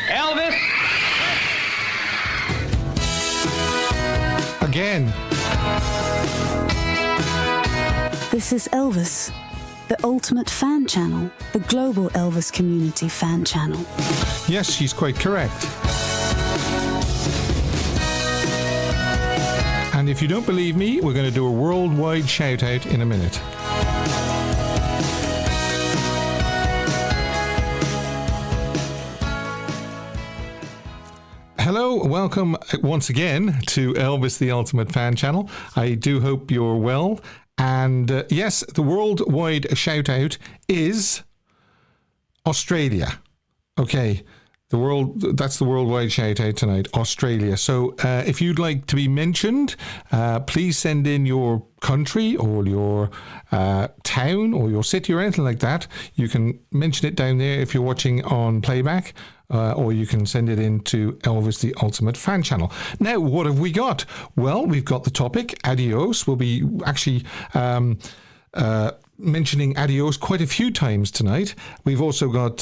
Elvis. Again. This is Elvis, the ultimate fan channel, the global Elvis community fan channel. Yes, she's quite correct. And if you don't believe me, we're going to do a worldwide shout out in a minute. Hello, welcome once again to Elvis the Ultimate Fan Channel. I do hope you're well. And yes, the worldwide shout out is Australia. Okay, that's the worldwide shout out tonight, Australia. So if you'd like to be mentioned, please send in your country or your town or your city or anything like that. You can mention it down there if you're watching on playback. Or you can send it in to Elvis the Ultimate Fan Channel. Now, what have we got? Well, we've got the topic, adios. We'll be actually mentioning adios quite a few times tonight. We've also got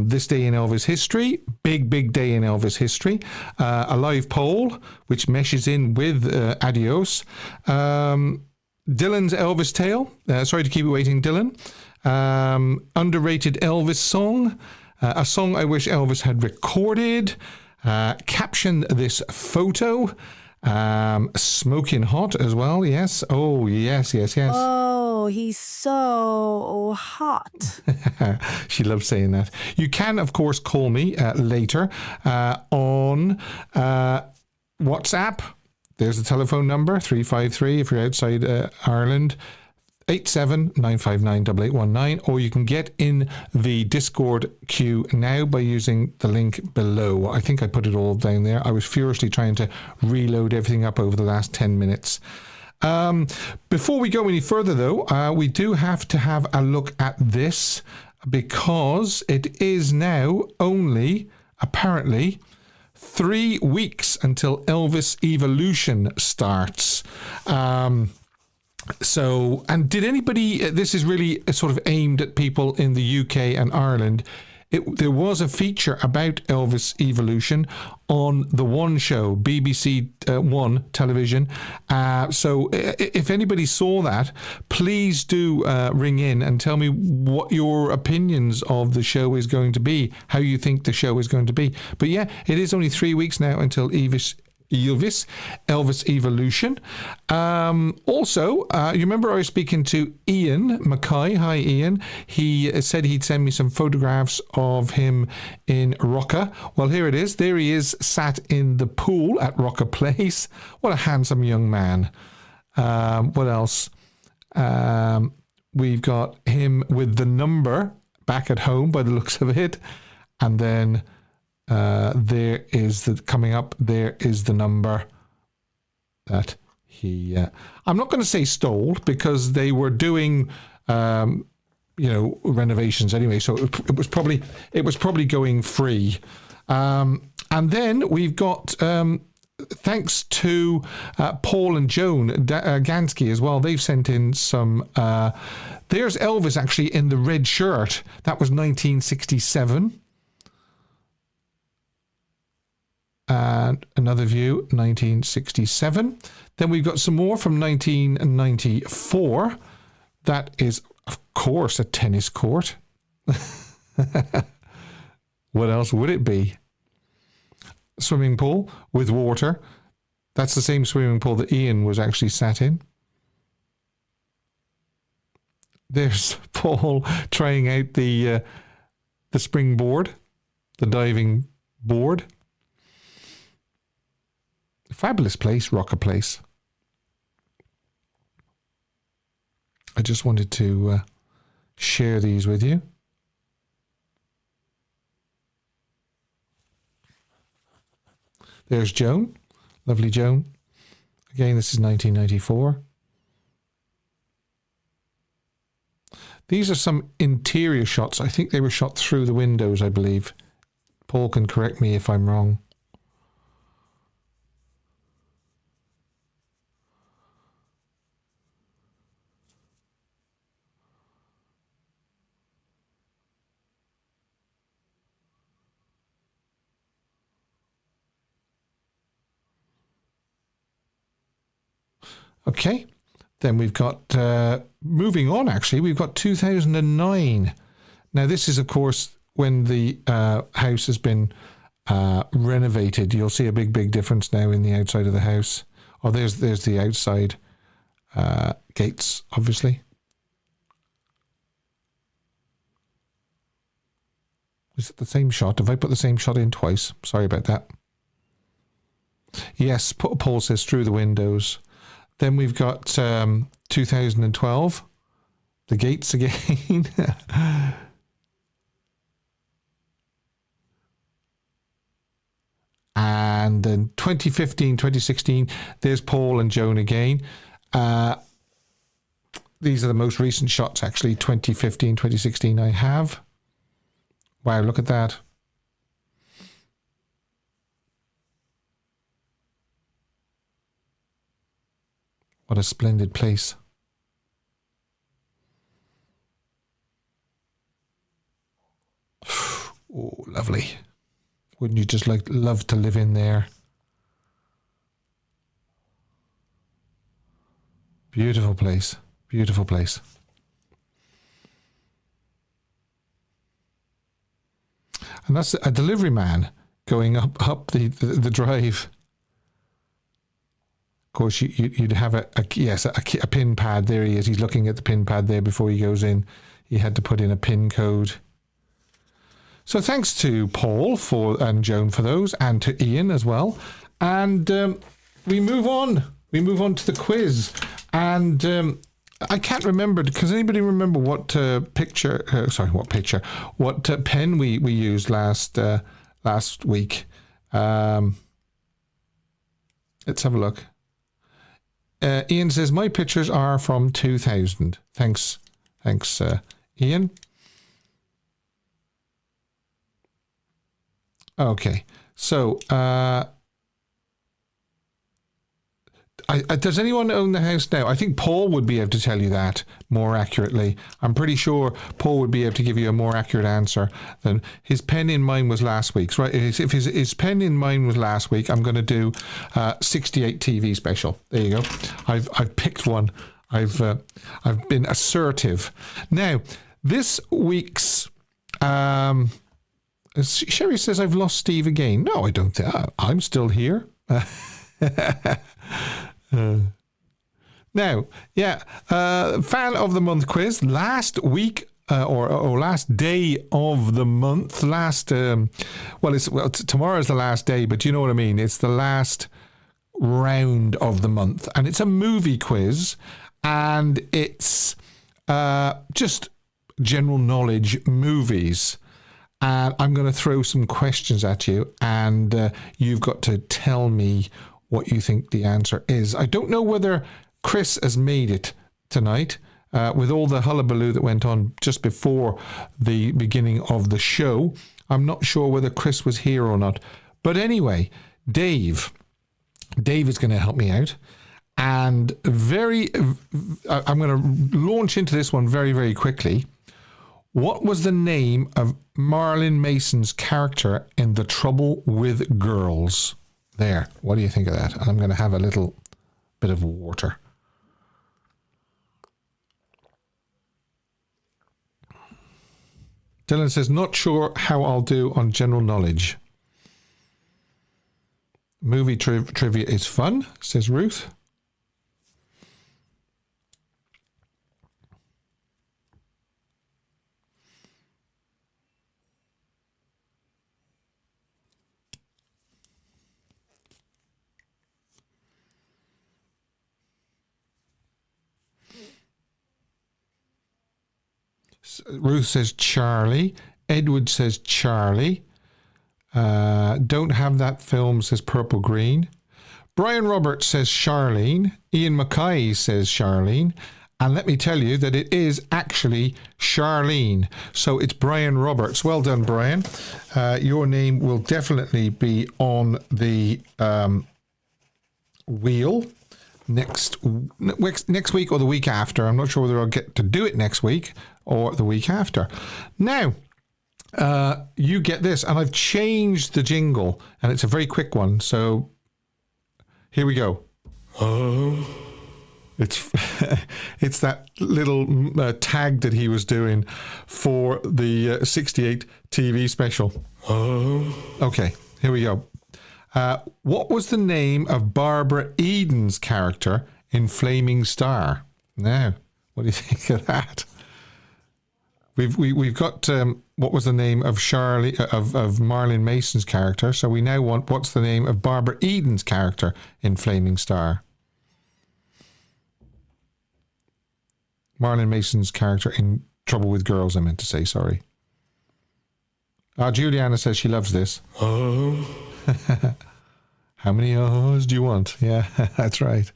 this day in Elvis history, big day in Elvis history, a live poll, which meshes in with adios. Dylan's Elvis tale. Sorry to keep you waiting, Dylan. Underrated Elvis song. A song I wish Elvis had recorded. Caption this photo. Smoking hot as well. Yes. Oh, yes. Oh, he's so hot. She loves saying that. You can, of course, call me later on WhatsApp. There's the telephone number, 353 if you're outside Ireland. 87959819, or you can get in the Discord queue now by using the link below. I think I put it all down there. I was furiously trying to reload everything up over the last 10 minutes. Before we go any further, though, we do have to have a look at this because it is now only, apparently, 3 weeks until Elvis Evolution starts. So, and did anybody, this is really sort of aimed at people in the UK and Ireland. There was a feature about Elvis Evolution on the One Show, BBC One television. So if anybody saw that, please do ring in and tell me what your opinions of the show is going to be, how you think the show is going to be. But yeah, it is only 3 weeks now until Elvis Evolution. Also, you remember I was speaking to Ian Mackay. Hi, Ian. He said he'd send me some photographs of him in Rocca. Well, here it is. There he is, sat in the pool at Rocca Place. What a handsome young man. What else? We've got him with the number back at home by the looks of it. And then there is the number that he I'm not going to say stole because they were doing renovations anyway, so it was probably going free. And then we've got thanks to Paul and Joan Gansky as well. They've sent in some there's Elvis actually in the red shirt. That was 1967. And another view, 1967. Then we've got some more from 1994. That is, of course, a tennis court. What else would it be? Swimming pool with water. That's the same swimming pool that Ian was actually sat in. There's Paul trying out the springboard, the diving board. Fabulous place, Rocca Place. I just wanted to share these with you. There's Joan, lovely Joan. Again, this is 1994. These are some interior shots. I think they were shot through the windows, I believe. Paul can correct me if I'm wrong. Okay. Then we've got, moving on actually, we've got 2009. Now this is of course when the house has been renovated. You'll see a big difference now in the outside of the house. Oh, there's the outside gates, obviously. Is it the same shot? Have I put the same shot in twice? Sorry about that. Yes, Paul says through the windows. Then we've got 2012. The gates again. And then 2015, 2016, there's Paul and Joan again. These are the most recent shots, actually, 2015, 2016 I have. Wow, look at that. What a splendid place. Oh, lovely. Wouldn't you just love to live in there? Beautiful place. Beautiful place. And that's a delivery man going up the drive. Of course, you'd have a pin pad. There he is. He's looking at the pin pad there before he goes in. He had to put in a pin code. So thanks to Paul and Joan for those, and to Ian as well. And we move on. We move on to the quiz. And I can't remember. Does anybody remember what pen we used last week? Let's have a look. Ian says, my pictures are from 2000. Thanks, Ian. Okay, so does anyone own the house now? I think Paul would be able to tell you that more accurately. I'm pretty sure Paul would be able to give you a more accurate answer than his pen in mind was last week's. Right? If his pen in mind was last week, I'm going to do 68 TV special. There you go. I've picked one. I've been assertive. Now, this week's. Sherry says, I've lost Steve again. No, I don't think. I'm still here. Now, fan of the month quiz. Last week, or last day of the month. Tomorrow's the last day, but you know what I mean. It's the last round of the month. And it's a movie quiz. And it's just general knowledge movies. And I'm going to throw some questions at you, and you've got to tell me what you think the answer is. I don't know whether Chris has made it tonight with all the hullabaloo that went on just before the beginning of the show. I'm not sure whether Chris was here or not. But anyway, Dave is going to help me out. And I'm going to launch into this one very, very quickly. What was the name of Marilyn Mason's character in The Trouble with Girls? There. What do you think of that? I'm going to have a little bit of water. Dylan says, not sure how I'll do on general knowledge. Movie trivia is fun, says Ruth. Ruth says Charlie. Edward says Charlie. Don't have that film, says Purple Green. Brian Roberts says Charlene. Ian Mackay says Charlene. And let me tell you that it is actually Charlene. So it's Brian Roberts. Well done, Brian. Your name will definitely be on the wheel next week or the week after. I'm not sure whether I'll get to do it next week or the week after. Now, you get this, and I've changed the jingle, and it's a very quick one. So here we go. It's it's that little tag that he was doing for the 68 TV special. Okay, here we go. What was the name of Barbara Eden's character in Flaming Star? Now, what do you think of that? We've got what was the name of of Marlon Mason's character. So we now want what's the name of Barbara Eden's character in Flaming Star. Marlon Mason's character in Trouble with Girls, I meant to say, sorry. Juliana says she loves this. Oh. How many ohs do you want? Yeah, that's right.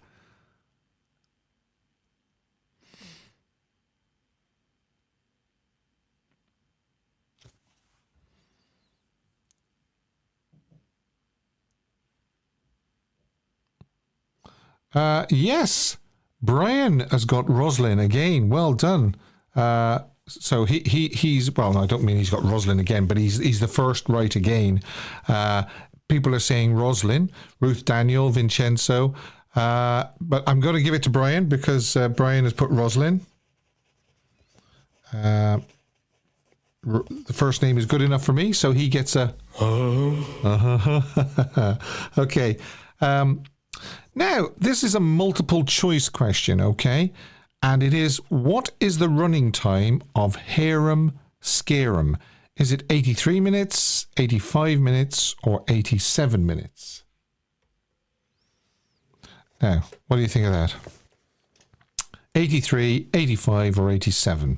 Yes, Brian has got Rosalind again. Well done. So he's well. No, I don't mean he's got Rosalind again, but he's the first right again. People are saying Rosalind, Ruth Daniel, Vincenzo, but I'm going to give it to Brian because Brian has put Rosalind. The first name is good enough for me, so he gets a. Okay. Now, this is a multiple choice question, okay? And it is, what is the running time of Harem Scarum? Is it 83 minutes, 85 minutes, or 87 minutes? Now, what do you think of that? 83, 85, or 87?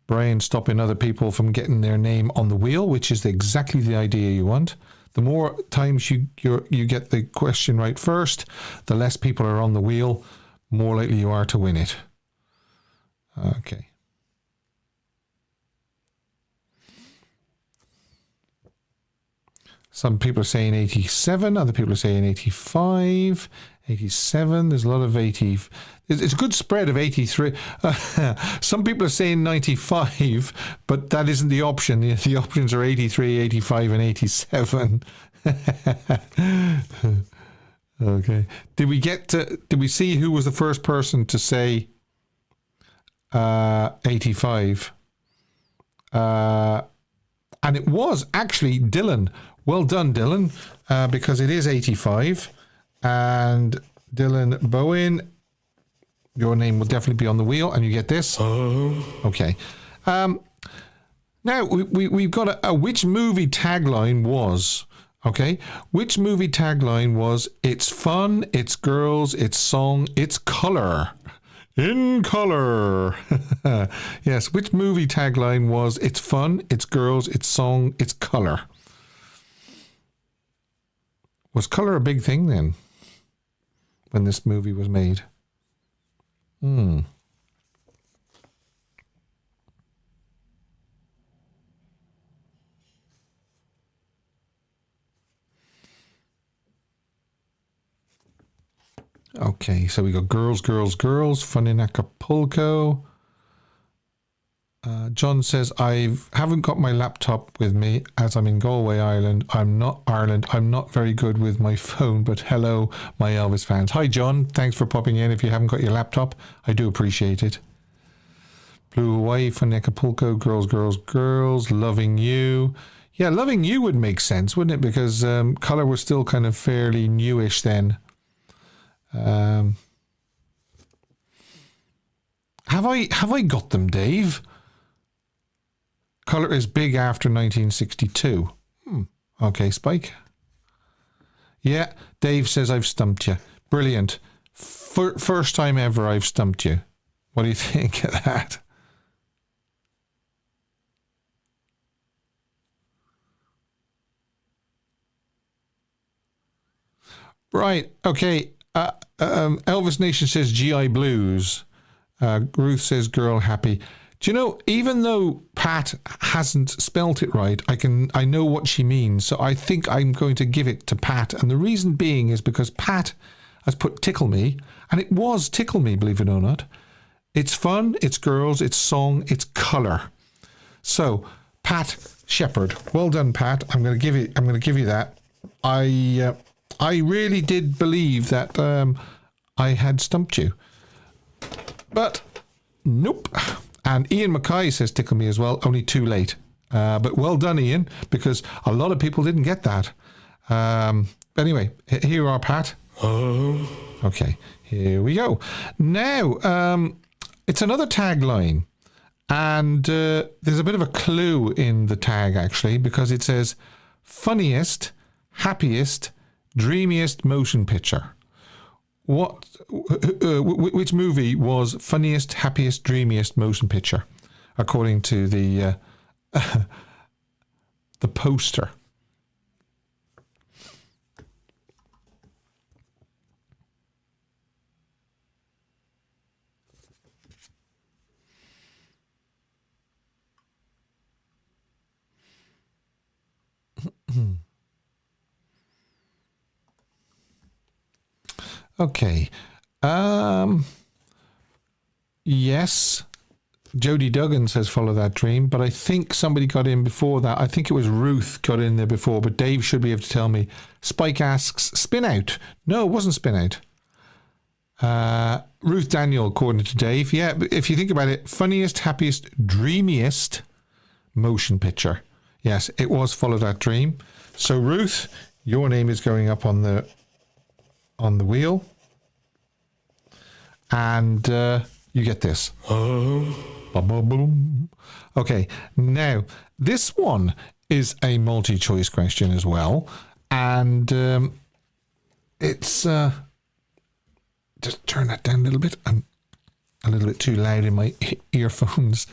Brian stopping other people from getting their name on the wheel, which is exactly the idea you want. The more times you get the question right first, the less people are on the wheel, more likely you are to win it. Okay. Some people are saying 87, other people are saying 85, 87. There's a lot of 80. It's a good spread of 83. Some people are saying 95, but that isn't the option. The options are 83, 85, and 87. Okay. Did we see who was the first person to say 85? And it was actually Dylan. Well done, Dylan, because it is 85. And Dylan Bowen, your name will definitely be on the wheel, and you get this. Okay. Now, we've got a which movie tagline was, okay? Which movie tagline was, it's fun, it's girls, it's song, it's color. In color. Yes, which movie tagline was, it's fun, it's girls, it's song, it's color? Was color a big thing then, when this movie was made? Okay, so we got Girls, Girls, Girls, Fun in Acapulco. John says, I haven't got my laptop with me as I'm in Galway, Ireland. I'm not very good with my phone, but hello, my Elvis fans. Hi, John. Thanks for popping in. If you haven't got your laptop, I do appreciate it. Blue Hawaii, Fun in Acapulco, Girls, Girls, Girls, Loving You. Yeah, Loving You would make sense, wouldn't it? Because colour was still kind of fairly newish then. Have I got them, Dave? Colour is big after 1962. Okay, Spike. Yeah, Dave says I've stumped you. Brilliant. First time ever I've stumped you. What do you think of that? Right, okay. Elvis Nation says GI Blues. Ruth says Girl Happy. Do you know, even though Pat hasn't spelt it right, I know what she means. So I think I'm going to give it to Pat. And the reason being is because Pat has put Tickle Me. And it was Tickle Me, believe it or not. It's fun, it's girls, it's song, it's colour. So, Pat Shepherd. Well done, Pat. I'm going to give you that. I really did believe that I had stumped you. But nope. And Ian Mackay says tickle me as well, only too late. But well done, Ian, because a lot of people didn't get that. Anyway, here you are, Pat. Okay, here we go. Now, it's another tagline. And there's a bit of a clue in the tag, actually, because it says funniest, happiest, dreamiest motion picture. Which movie was funniest, happiest, dreamiest motion picture, according to the the poster? Okay. Yes. Jody Duggan says follow that dream, but I think somebody got in before that. I think it was Ruth got in there before, but Dave should be able to tell me. Spike asks, spin out. No, it wasn't spin out. Ruth Daniel, according to Dave. Yeah, but if you think about it, funniest, happiest, dreamiest motion picture. Yes, it was follow that dream. So Ruth, your name is going up on the wheel, and you get this. Okay, now this one is a multi-choice question as well, and it's just turn that down a little bit. I'm a little bit too loud in my earphones.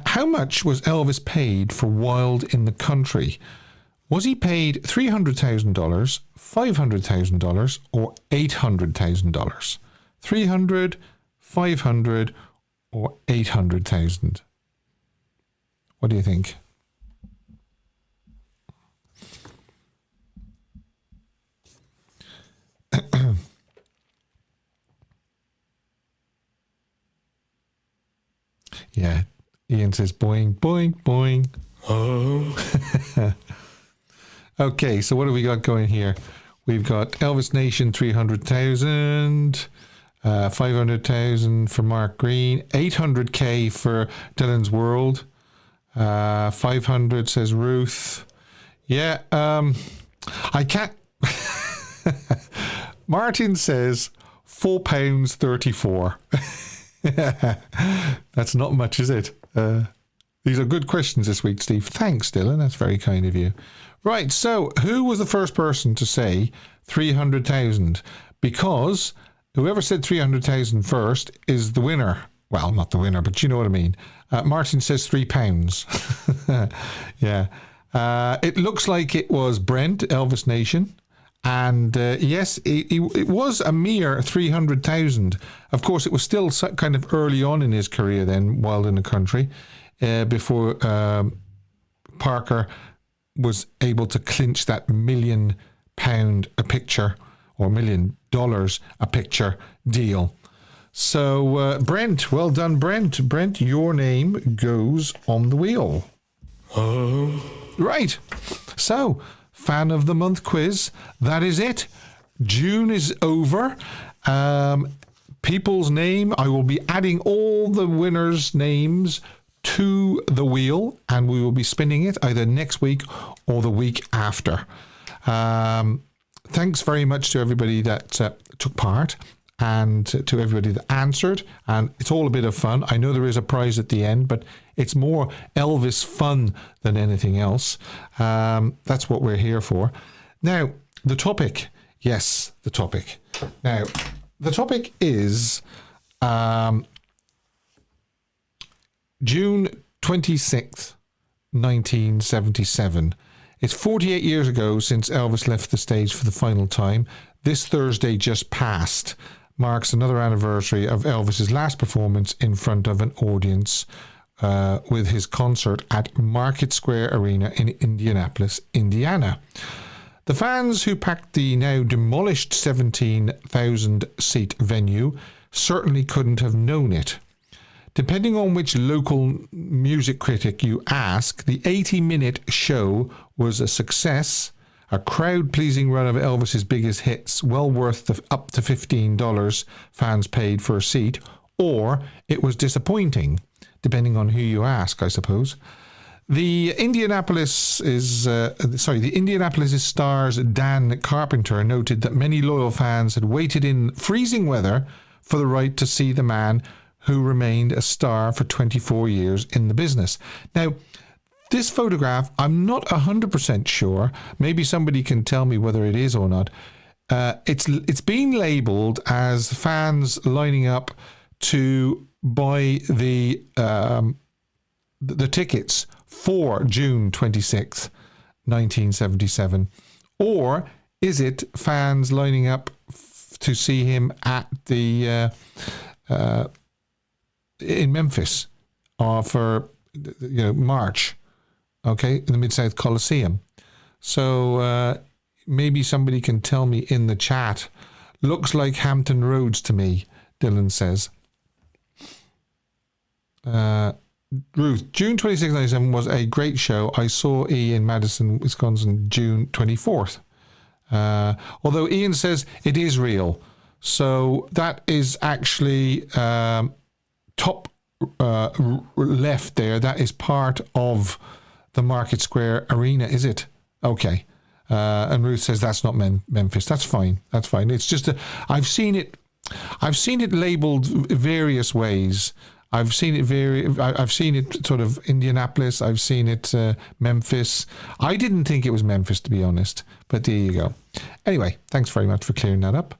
How much was Elvis paid for Wild in the Country? Was he paid $300,000, $500,000, or $800,000? 300, 500, or 800,000? What do you think? Yeah, Ian says boing, boing, boing. Oh. Okay, so what have we got going here? We've got Elvis Nation 300,000, 500,000 for Mark Green, 800k for Dylan's World, 500 says Ruth. Yeah, I can't. Martin says £4.34. That's not much, is it? These are good questions this week, Steve. Thanks, Dylan. That's very kind of you. Right, so who was the first person to say 300,000? Because whoever said 300,000 first is the winner. Well, not the winner, but you know what I mean. Martin says £3. Yeah. It looks like it was Brent, Elvis Nation. And yes, it was a mere 300,000. Of course, it was still kind of early on in his career then, Wild in the Country, before Parker was able to clinch that £1 million a picture or $1 million a picture deal. So Brent, well done, Brent. Brent, your name goes on the wheel. Oh. Right. So, Fan of the Month quiz. That is it. June is over. People's name, I will be adding all the winners' names to the wheel, and we will be spinning it either next week or the week after. Thanks very much to everybody that took part and to everybody that answered, and it's all a bit of fun. I know there is a prize at the end, but it's more Elvis fun than anything else. That's what we're here for. Now, the topic. Yes, the topic. Now, the topic is June 26th, 1977. It's 48 years ago since Elvis left the stage for the final time. This Thursday just passed marks another anniversary of Elvis's last performance in front of an audience with his concert at Market Square Arena in Indianapolis, Indiana. The fans who packed the now demolished 17,000-seat venue certainly couldn't have known it. Depending on which local music critic you ask, the 80-minute show was a success, a crowd-pleasing run of Elvis's biggest hits, well worth the up to $15 fans paid for a seat, or it was disappointing, depending on who you ask, I suppose. The Indianapolis Star's Dan Carpenter noted that many loyal fans had waited in freezing weather for the right to see the man who remained a star for 24 years in the business. Now, this photograph, I'm not 100% sure. Maybe somebody can tell me whether it is or not. It's being labelled as fans lining up to buy the tickets for June 26th, 1977. Or is it fans lining up to see him at the in Memphis for March? Okay, in the Mid-South Coliseum. So maybe somebody can tell me in the chat. Looks like Hampton Roads to me, Dylan says. Ruth, June 26, 1997 was a great show. I saw E in Madison, Wisconsin, June 24th. Although Ian says it is real. So that is actually top left there. That is part of the Market Square Arena, is it? Okay. And Ruth says that's not Memphis. That's fine. That's fine. It's just I've seen it labeled various ways. I've seen it sort of Indianapolis. I've seen it Memphis. I didn't think it was Memphis, to be honest. But there you go. Anyway, thanks very much for clearing that up.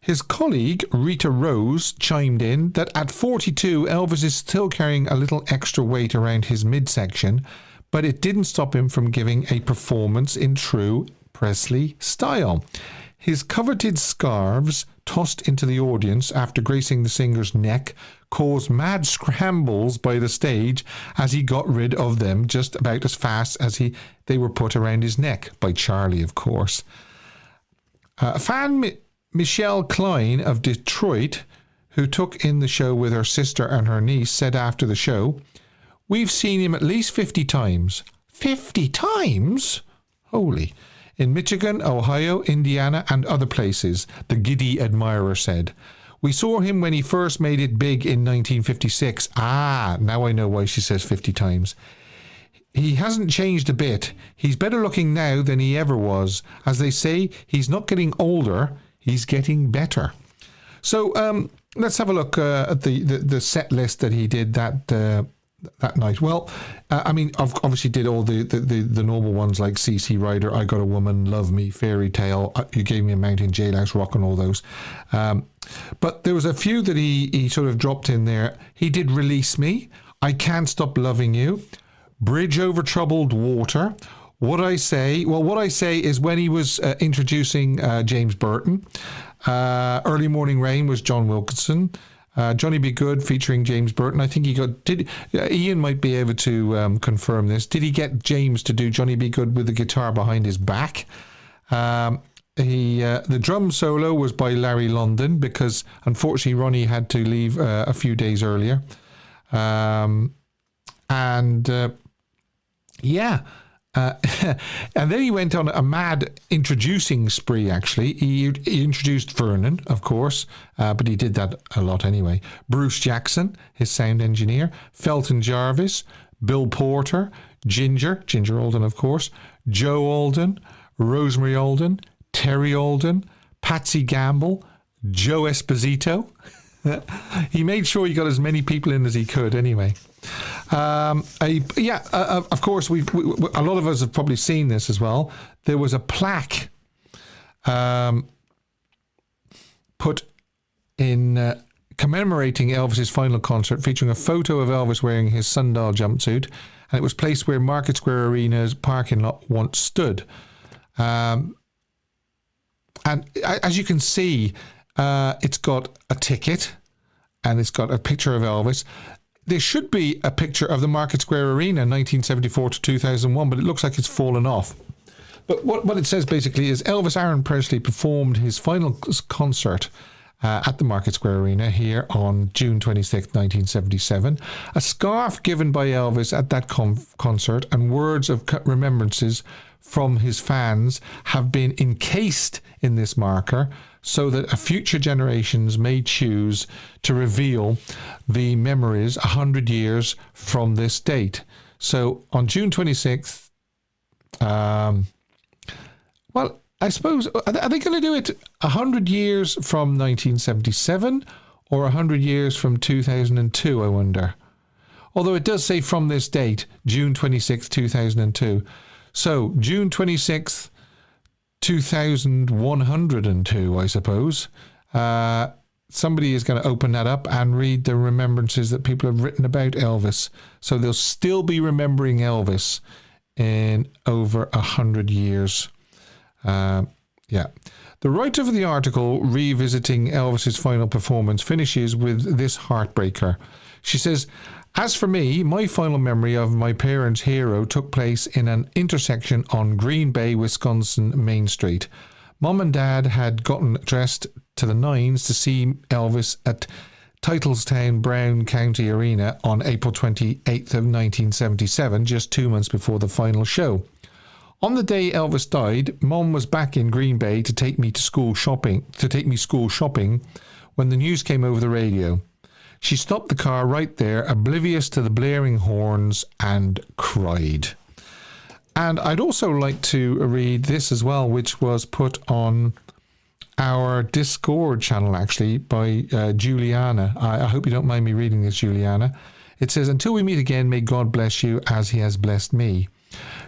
His colleague, Rita Rose, chimed in that at 42, Elvis is still carrying a little extra weight around his midsection, but it didn't stop him from giving a performance in true Presley style. His coveted scarves, tossed into the audience after gracing the singer's neck, caused mad scrambles by the stage as he got rid of them just about as fast as they were put around his neck, by Charlie, of course. Fan Michelle Klein of Detroit, who took in the show with her sister and her niece, said after the show, "We've seen him at least 50 times. 50 times? Holy. In Michigan, Ohio, Indiana, and other places," the giddy admirer said. "We saw him when he first made it big in 1956. Ah, now I know why she says 50 times. He hasn't changed a bit. He's better looking now than he ever was. As they say, he's not getting older, he's getting better." So let's have a look at the set list that he did that night. Well, I mean, obviously did all the normal ones like CC Rider, I Got a Woman, Love Me, Fairy Tale, You Gave Me a Mountain, Jailhouse Rock, and all those. But there was a few that he sort of dropped in there. He did Release Me, I Can't Stop Loving You, Bridge Over Troubled Water, What I Say is when he was introducing James Burton. Early Morning Rain was John Wilkinson. Johnny Be Good featuring James Burton. I think Ian might be able to confirm this. Did he get James to do Johnny Be Good with the guitar behind his back? The drum solo was by Larry London because unfortunately Ronnie had to leave a few days earlier. And then he went on a mad introducing spree, actually. He introduced Vernon, of course, but he did that a lot anyway. Bruce Jackson, his sound engineer, Felton Jarvis, Bill Porter, Ginger Alden, of course, Joe Alden, Rosemary Alden, Terry Alden, Patsy Gamble, Joe Esposito. He made sure he got as many people in as he could anyway. Of course, we a lot of us have probably seen this as well. There was a plaque put in commemorating Elvis's final concert, featuring a photo of Elvis wearing his sundial jumpsuit, and it was placed where Market Square Arena's parking lot once stood. And as you can see, it's got a ticket and it's got a picture of Elvis. There should be a picture of the Market Square Arena 1974 to 2001, but it looks like it's fallen off. But what it says basically is Elvis Aaron Presley performed his final concert at the Market Square Arena here on June 26, 1977. A scarf given by Elvis at that concert and words of remembrances from his fans have been encased in this marker so that future generations may choose to reveal the memories 100 years from this date. So on June 26th, well, I suppose, are they going to do it 100 years from 1977 or 100 years from 2002, I wonder? Although it does say from this date, June 26, 2002. So, June 26th, 2102, I suppose. Somebody is going to open that up and read the remembrances that people have written about Elvis. So they'll still be remembering Elvis in over 100 years. The writer of the article revisiting Elvis's final performance finishes with this heartbreaker. She says, "As for me, my final memory of my parents' hero took place in an intersection on Green Bay, Wisconsin Main Street. Mom and Dad had gotten dressed to the nines to see Elvis at Titletown Brown County Arena on April 28th of 1977, just 2 months before the final show. On the day Elvis died, Mom was back in Green Bay to take me school shopping when the news came over the radio. She stopped the car right there, oblivious to the blaring horns, and cried." And I'd also like to read this as well, which was put on our Discord channel, actually, by Juliana. I hope you don't mind me reading this, Juliana. It says, "Until we meet again, may God bless you as he has blessed me.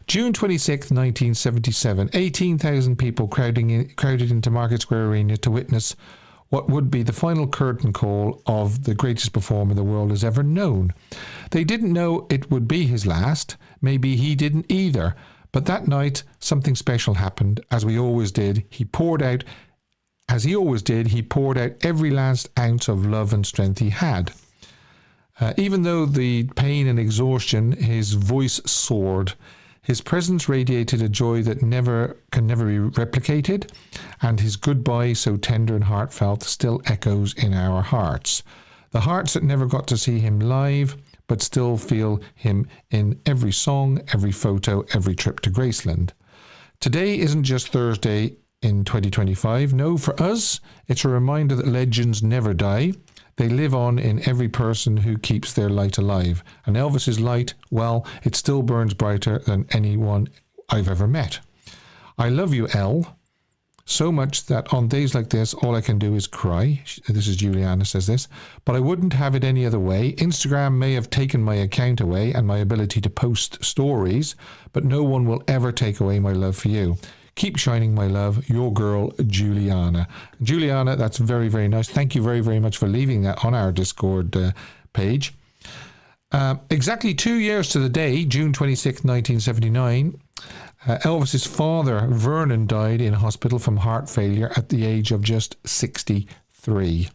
June 26, 1977, 18,000 people crowded into Market Square Arena to witness what would be the final curtain call of the greatest performer the world has ever known. They didn't know it would be his last. Maybe he didn't either. But that night, something special happened. As he always did, he poured out every last ounce of love and strength he had. Even though the pain and exhaustion, his voice soared. His presence radiated a joy that can never be replicated, and his goodbye, so tender and heartfelt, still echoes in our hearts. The hearts that never got to see him live, but still feel him in every song, every photo, every trip to Graceland. Today isn't just Thursday in 2025. No, for us, it's a reminder that legends never die. They live on in every person who keeps their light alive. And Elvis's light, well, it still burns brighter than anyone I've ever met. I love you, El, so much that on days like this, all I can do is cry." This is Juliana says this. "But I wouldn't have it any other way. Instagram may have taken my account away and my ability to post stories, but no one will ever take away my love for you. Keep shining, my love. Your girl, Juliana." Juliana, that's very, very nice. Thank you very, very much for leaving that on our Discord page. Exactly 2 years to the day, June 26, 1979, Elvis's father, Vernon, died in hospital from heart failure at the age of just 63.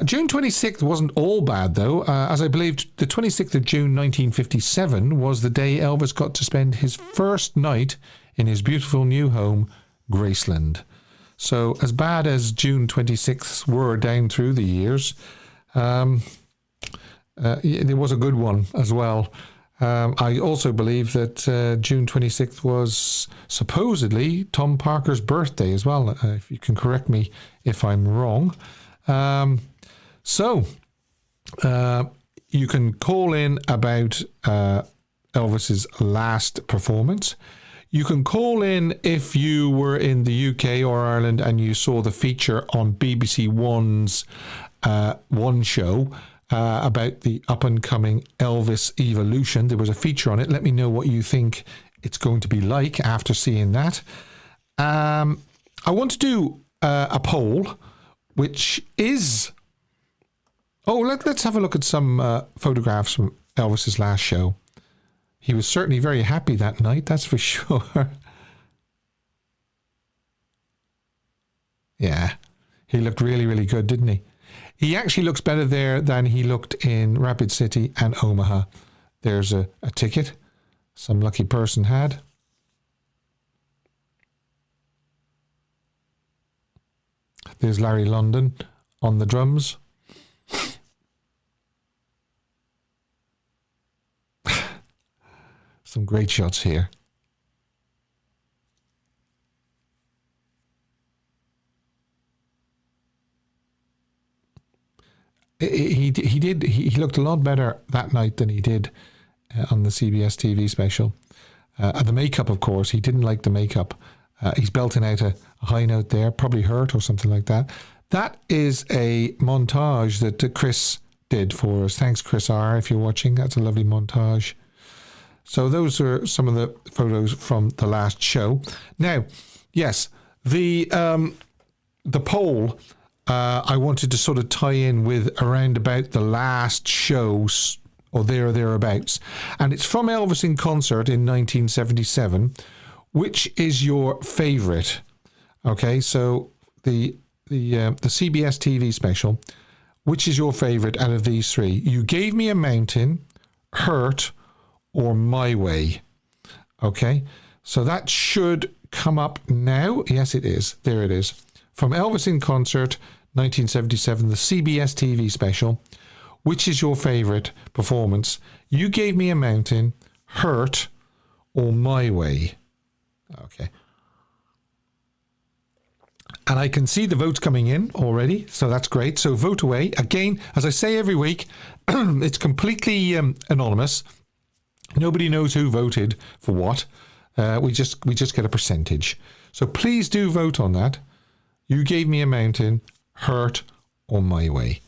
June 26th wasn't all bad, though, as I believe the 26th of June 1957 was the day Elvis got to spend his first night in his beautiful new home, Graceland. So as bad as June 26th were down through the years, there was a good one as well. I also believe that June 26th was supposedly Tom Parker's birthday as well, if you can correct me if I'm wrong. So you can call in about Elvis's last performance. You can call in if you were in the UK or Ireland and you saw the feature on BBC One's One show about the up-and-coming Elvis evolution. There was a feature on it. Let me know what you think it's going to be like after seeing that. I want to do a poll, which is... Oh, let's have a look at some photographs from Elvis's last show. He was certainly very happy that night, that's for sure. Yeah, he looked really, really good, didn't he? He actually looks better there than he looked in Rapid City and Omaha. There's a ticket some lucky person had. There's Larry London on the drums. Some great shots here. He looked a lot better that night than he did on the CBS TV special. The makeup, of course, he didn't like the makeup. He's belting out a high note there, probably hurt or something like that. That is a montage that Chris did for us. Thanks, Chris R, if you're watching. That's a lovely montage. So those are some of the photos from the last show. Now, yes, the poll I wanted to sort of tie in with around about the last shows or thereabouts. And it's from Elvis in concert in 1977. Which is your favourite? Okay, so the CBS TV special, which is your favourite out of these three? You Gave Me a Mountain, Hurt, or My Way. Okay, so that should come up now. Yes, it is. There it is. From Elvis in Concert, 1977, the CBS TV special. Which is your favourite performance? You Gave Me a Mountain, Hurt, or My Way? Okay. And I can see the votes coming in already, so that's great. So vote away. Again, as I say every week, it's completely anonymous. Nobody knows who voted for what. We just get a percentage. So please do vote on that. You Gave Me a Mountain, Hurt, or My Way.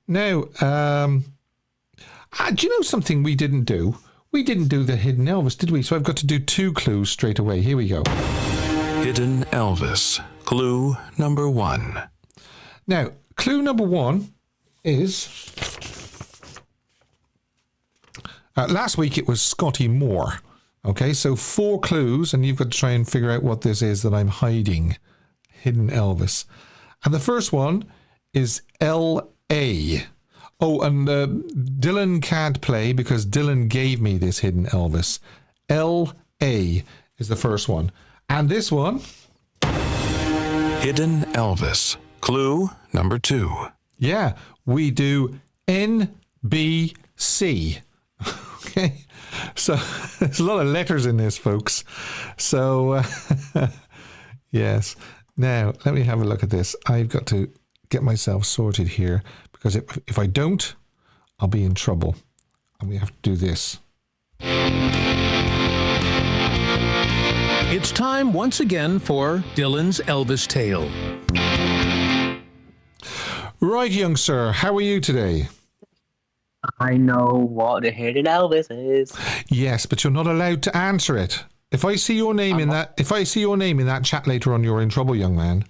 Now, do you know something we didn't do? We didn't do the Hidden Elvis, did we? So I've got to do 2 clues straight away. Here we go. Hidden Elvis. Clue number 1. Now, clue number 1 is... last week it was Scotty Moore. Okay, so 4 clues, and you've got to try and figure out what this is that I'm hiding. Hidden Elvis. And the first one is L.A. Oh, and Dylan can't play because Dylan gave me this Hidden Elvis. L.A. is the first one. And this one... Hidden Elvis. Clue number 2. Yeah, we do N.B.C. Okay, so there's a lot of letters in this, folks. So, yes. Now, let me have a look at this. I've got to get myself sorted here because if I don't, I'll be in trouble. And we have to do this. It's time once again for Dylan's Elvis Tale. Right, young sir, how are you today? I know what the Hidden Elvis is. Yes, but you're not allowed to answer it. If I see your name in that chat later on, you're in trouble, young man.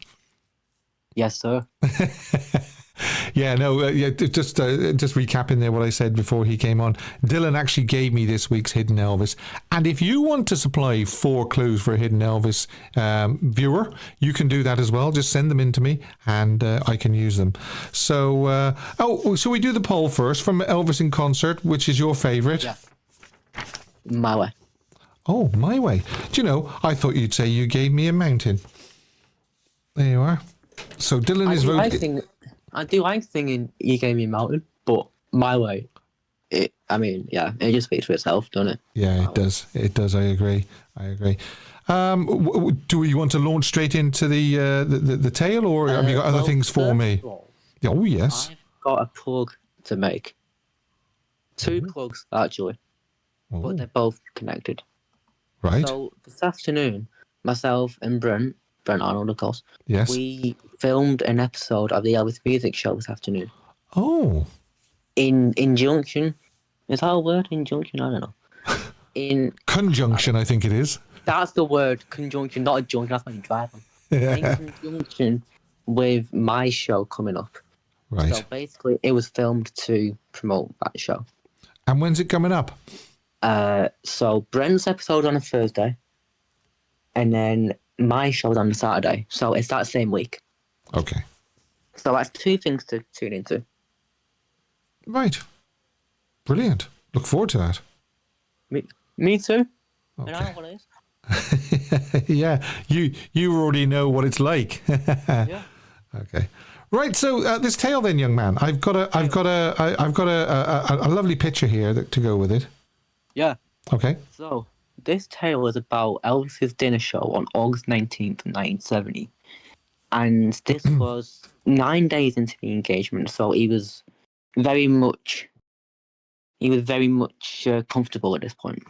Yes, sir. Yeah, no, just recapping there what I said before he came on. Dylan actually gave me this week's Hidden Elvis. And if you want to supply 4 clues for a Hidden Elvis viewer, you can do that as well. Just send them in to me and I can use them. So, so we do the poll first from Elvis in Concert, which is your favourite? Yeah. My Way. Oh, My Way. Do you know, I thought you'd say You Gave Me a Mountain. There you are. So Dylan is voting. I do like singing You Gave Me a Mountain, but My Way, it just speaks for itself, doesn't it? Yeah, it does. It does. I agree. Do we want to launch straight into the tale, or have you got other things for me? Oh, yes. I've got a plug to make. 2 plugs, actually, but they're both connected. Right. So this afternoon, myself and Brent Arnold, of course, yes, we filmed an episode of the Elvis Music Show this afternoon. Oh. In Injunction. Is that a word? Injunction? I don't know. In conjunction, I think it is. That's the word, conjunction, not a junction. That's when you drive them. In conjunction with my show coming up. Right. So basically, it was filmed to promote that show. And when's it coming up? So Brent's episode on a Thursday, and then my show's on a Saturday. So it's that same week. Okay. So that's 2 things to tune into. Right. Brilliant. Look forward to that. Me too. Okay. And I know what it is. Yeah, you already know what it's like. Yeah. Okay. Right. So this tale, then, young man, I've got a lovely picture here to go with it. Yeah. Okay. So this tale is about Elvis's dinner show on August 19th, 1970. And this was 9 days into the engagement, so he was very much comfortable at this point.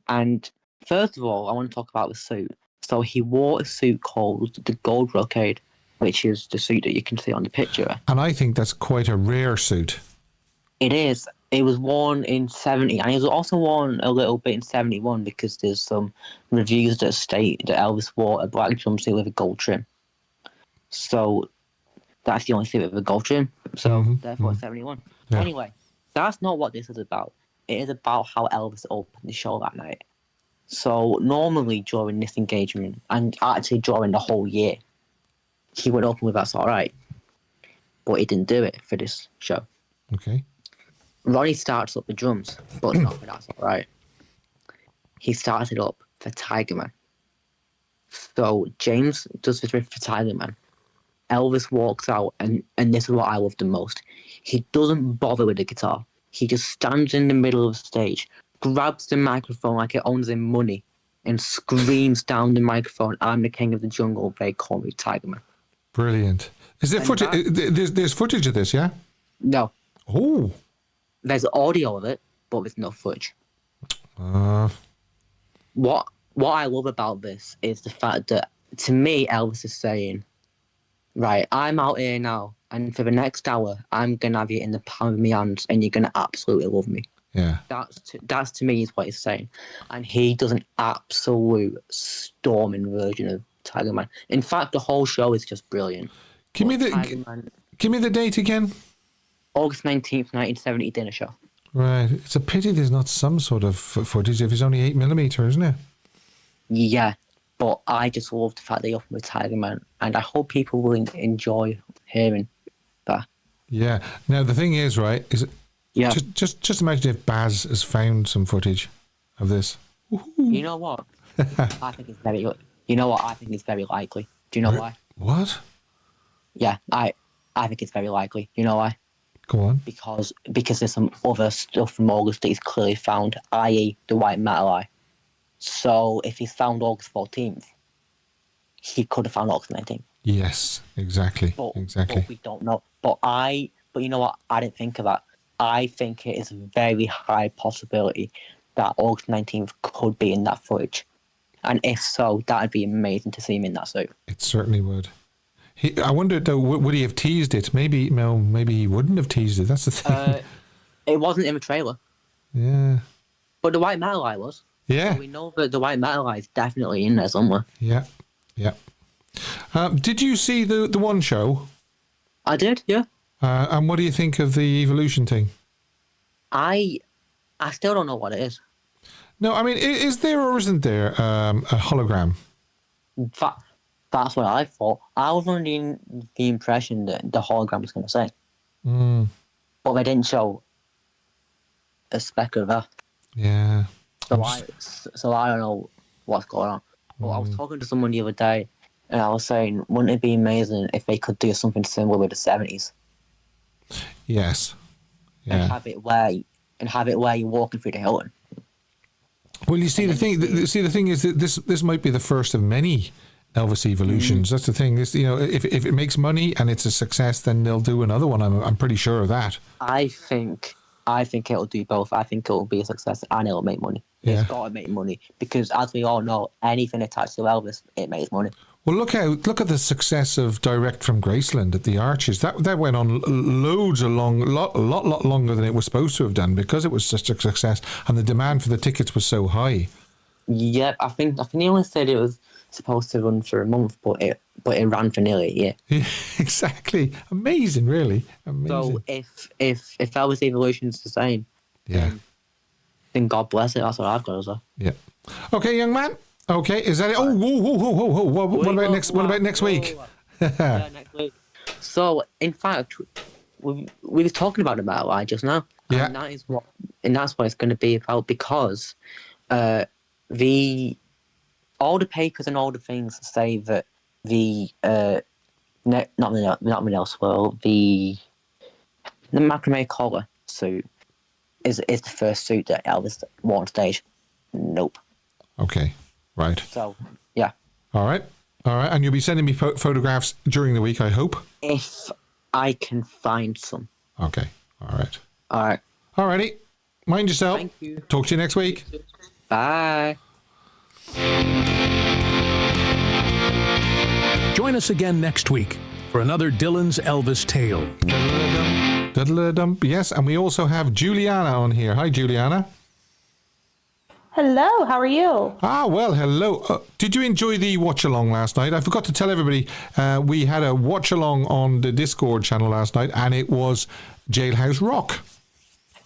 And first of all, I want to talk about the suit. So he wore a suit called the Gold Brocade, which is the suit that you can see on the picture. And I think that's quite a rare suit. It is. It was worn in 70, and it was also worn a little bit in 71 because there's some reviews that state that Elvis wore a black jumpsuit with a gold trim. So that's the only suit with a gold trim. So therefore, 71. Yeah. Anyway, that's not what this is about. It is about how Elvis opened the show that night. So normally during this engagement, and actually during the whole year, he would open with "That's All Right," but he didn't do it for this show. Okay. Ronnie starts up the drums, but not for "That's All Right." He started up for Tiger Man. So James does the riff for Tiger Man. Elvis walks out, and this is what I love the most. He doesn't bother with the guitar. He just stands in the middle of the stage, grabs the microphone like it owns him money, and screams down the microphone, "I'm the king of the jungle, they call me Tiger Man." Brilliant. Is there footage? There's footage of this, yeah? No. Oh. There's audio of it, but there's no footage. What I love about this is the fact that, to me, Elvis is saying, right, I'm out here now, and for the next hour, I'm going to have you in the palm of my hands, and you're going to absolutely love me. Yeah. That's to me is what he's saying. And he does an absolute storming version of Tiger Man. In fact, the whole show is just brilliant. Give me the date again. August 19th, 1970 dinner show. Right. It's a pity there's not some sort of footage if it's only 8mm, isn't it? Yeah. But I just love the fact they opened with Tiger Man, and I hope people will enjoy hearing that. Yeah. Now the thing is, right? Yeah. Just imagine if Baz has found some footage of this. Woo-hoo. You know what? I think it's very. You know what? I think it's very likely. Do you know why? What? Yeah, I think it's very likely. You know why? Go on. Because there's some other stuff from August that he's clearly found, i.e., the white metal eye. So if he's found August 14th, he could have found August 19th. Yes, exactly. But we don't know. But you know what? I didn't think of that. I think it is a very high possibility that August 19th could be in that footage. And if so, that'd be amazing to see him in that suit. It certainly would. I wonder, though, would he have teased it? Maybe he wouldn't have teased it. That's the thing. It wasn't in the trailer. Yeah. But the white metal eye was. Yeah. So we know that the white metal eye is definitely in there somewhere. Yeah. Yeah. Did you see the one show? I did, yeah. And what do you think of the evolution thing? I still don't know what it is. No, I mean, is there or isn't there a hologram? That's what I thought. I was under the impression that the hologram was going to say. But they didn't show a speck of that. Yeah. So I don't know what's going on. But I was talking to someone the other day, and I was saying, wouldn't it be amazing if they could do something similar with the 70s? Yes. Yeah. And have it where you're walking through the Hilton. Well, you see, the thing is that this might be the first of many Elvis evolutions. That's the thing. Is, if it makes money and it's a success, then they'll do another one. I'm pretty sure of that. I think it'll do both. I think it'll be a success and it'll make money. Yeah. It's got to make money because, as we all know, anything attached to Elvis, it makes money. Well, look at the success of Direct from Graceland at the Arches. That went on lot longer than it was supposed to have done because it was such a success and the demand for the tickets was so high. Yeah, I think they only said it was supposed to run for a month, but it ran for nearly a year. Yeah, exactly. Amazing, really. Amazing. So if Elvis Evolution's the same, yeah, then God bless it. That's what I've got to say. Yeah. Okay, young man. Okay, is that it? Oh, whoa. What about next week? Yeah, next week. So, in fact, we were talking about the metal eye just now. Yeah. And that's what it's going to be about because all the papers and all the things say that the No, not Manila swirl. The macrame collar suit is the first suit that Elvis wore on stage. Nope. Okay, right. So, yeah. All right. And you'll be sending me photographs during the week, I hope. If I can find some. Okay. All right. All right. All righty. Mind yourself. Thank you. Talk to you next week. Bye. Join us again next week for another Dylan's Elvis tale. Diddle-a-dum. Yes, and we also have Juliana on here. Hi, Juliana. Hello, how are you? Well, hello. Did you enjoy the watch-along last night? I forgot to tell everybody, we had a watch-along on the Discord channel last night, and it was Jailhouse Rock.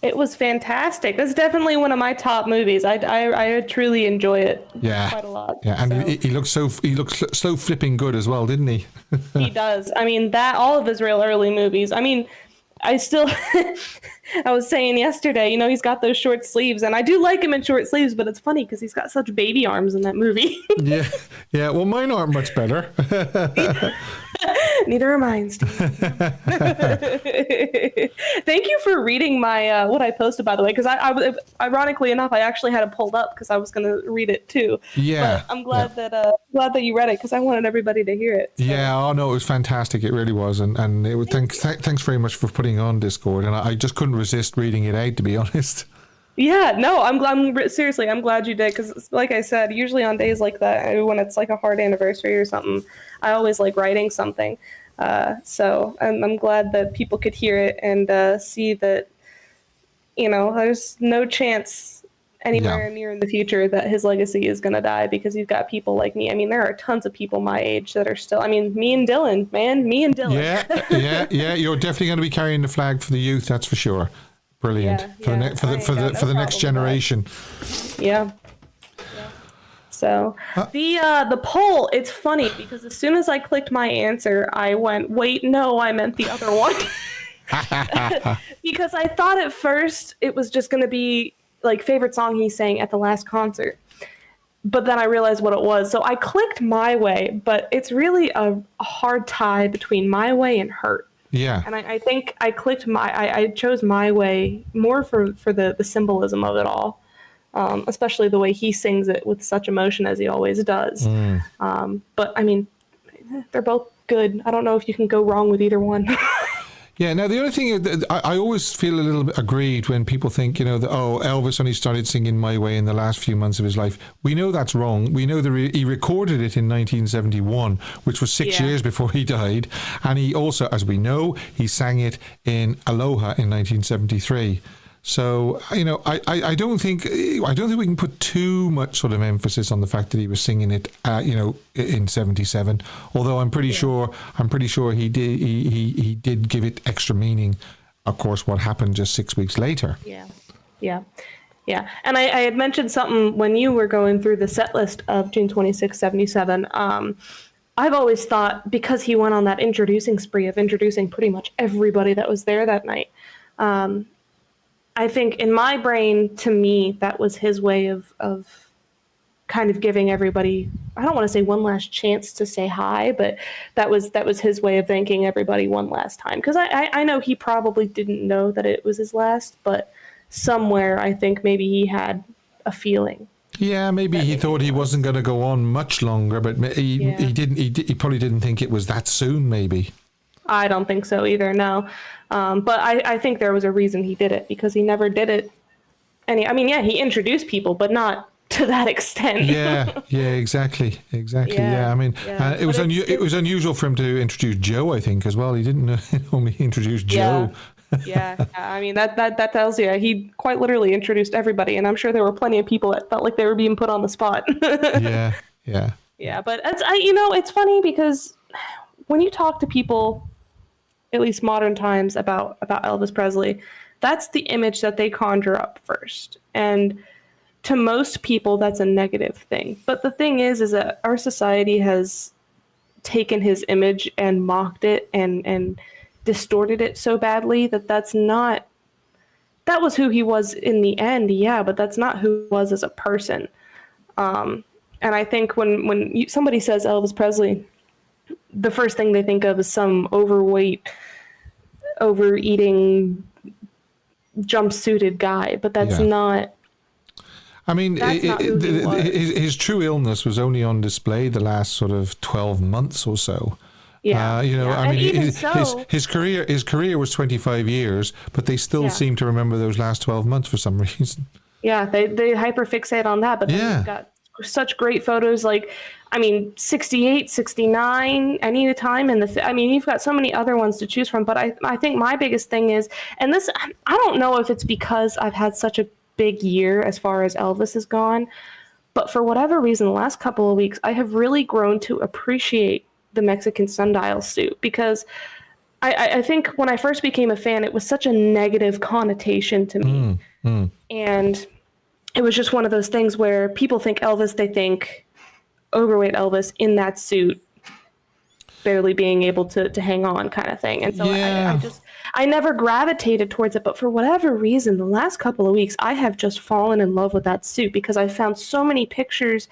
It was fantastic. That's definitely one of my top movies. I truly enjoy it quite a lot. Yeah, and he looks so flipping good as well, didn't he? He does. I mean, all of his real early movies. I mean, I still, I was saying yesterday, he's got those short sleeves, and I do like him in short sleeves, but it's funny because he's got such baby arms in that movie. Yeah. Well, mine aren't much better. Neither are mine, Steve. Thank you for reading my what I posted, by the way, because I ironically enough, I actually had it pulled up because I was going to read it too. Yeah. But I'm glad that you read it because I wanted everybody to hear it. So. Yeah. Oh no, it was fantastic. It really was, and it was, thanks very much for putting on Discord, and I just couldn't resist reading it out, to be honest. Yeah, no, I'm seriously, I'm glad you did, because like I said, usually on days like that, when it's like a hard anniversary or something, I always like writing something. So I'm glad that people could hear it and see that, there's no chance anywhere near in the future that his legacy is going to die, because you've got people like me. I mean, there are tons of people my age that are still, me and Dylan, man, me and Dylan. Yeah. You're definitely going to be carrying the flag for the youth, that's for sure. Brilliant. For the next generation. Yeah. So the poll, it's funny because as soon as I clicked my answer, I went, wait, no, I meant the other one. Because I thought at first it was just going to be like favorite song he sang at the last concert. But then I realized what it was. So I clicked My Way, but it's really a hard tie between My Way and Hurt. Yeah. And I think I clicked I chose My Way more for the symbolism of it all, especially the way he sings it with such emotion as he always does. But I mean, they're both good. I don't know if you can go wrong with either one. Yeah. Now, the other thing is, I always feel a little bit aggrieved when people think, that, Elvis only started singing My Way in the last few months of his life. We know that's wrong. We know that he recorded it in 1971, which was 6 years before he died. And he also, as we know, he sang it in Aloha in 1973. So, I don't think we can put too much sort of emphasis on the fact that he was singing it, in 77. Although I'm pretty sure he did give it extra meaning. Of course, what happened just 6 weeks later. Yeah. And I had mentioned something when you were going through the set list of June 26, 77. I've always thought, because he went on that introducing spree of introducing pretty much everybody that was there that night. I think in my brain, to me, that was his way of kind of giving everybody, I don't want to say one last chance to say hi, but that was his way of thanking everybody one last time. Because I know he probably didn't know that it was his last, but somewhere I think maybe he had a feeling. Yeah, maybe he thought he wasn't going to go on much longer, but he didn't. He probably didn't think it was that soon, maybe. I don't think so either, no. But I think there was a reason he did it, because he never did it. He introduced people, but not to that extent. Yeah, exactly. Yeah, it was unusual for him to introduce Joe, I think, as well. He didn't only introduce Joe. Yeah. That tells you he quite literally introduced everybody, and I'm sure there were plenty of people that felt like they were being put on the spot. Yeah. Yeah, but it's funny because when you talk to people, at least modern times, about Elvis Presley, that's the image that they conjure up first. And to most people, that's a negative thing. But the thing is that our society has taken his image and mocked it and distorted it so badly that that was who he was in the end, yeah, but that's not who he was as a person. And I think when somebody says Elvis Presley, the first thing they think of is some overweight, overeating, jumpsuited guy, but that's not. I mean, That's not who he was. his true illness was only on display the last sort of 12 months or so. Yeah, I And mean, even his career was 25 years, but they still seem to remember those last 12 months for some reason. Yeah, they hyperfixate on that, but then you've got such great photos, like, I mean, 68, 69, any time in the, I mean, you've got so many other ones to choose from, but I think my biggest thing is, and this, I don't know if it's because I've had such a big year as far as Elvis is gone, but for whatever reason, the last couple of weeks, I have really grown to appreciate the Mexican sundial suit, because I think when I first became a fan, it was such a negative connotation to me. And it was just one of those things where people think Elvis, they think overweight Elvis in that suit, barely being able to hang on kind of thing. And so I never gravitated towards it. But for whatever reason, the last couple of weeks, I have just fallen in love with that suit, because I found so many pictures,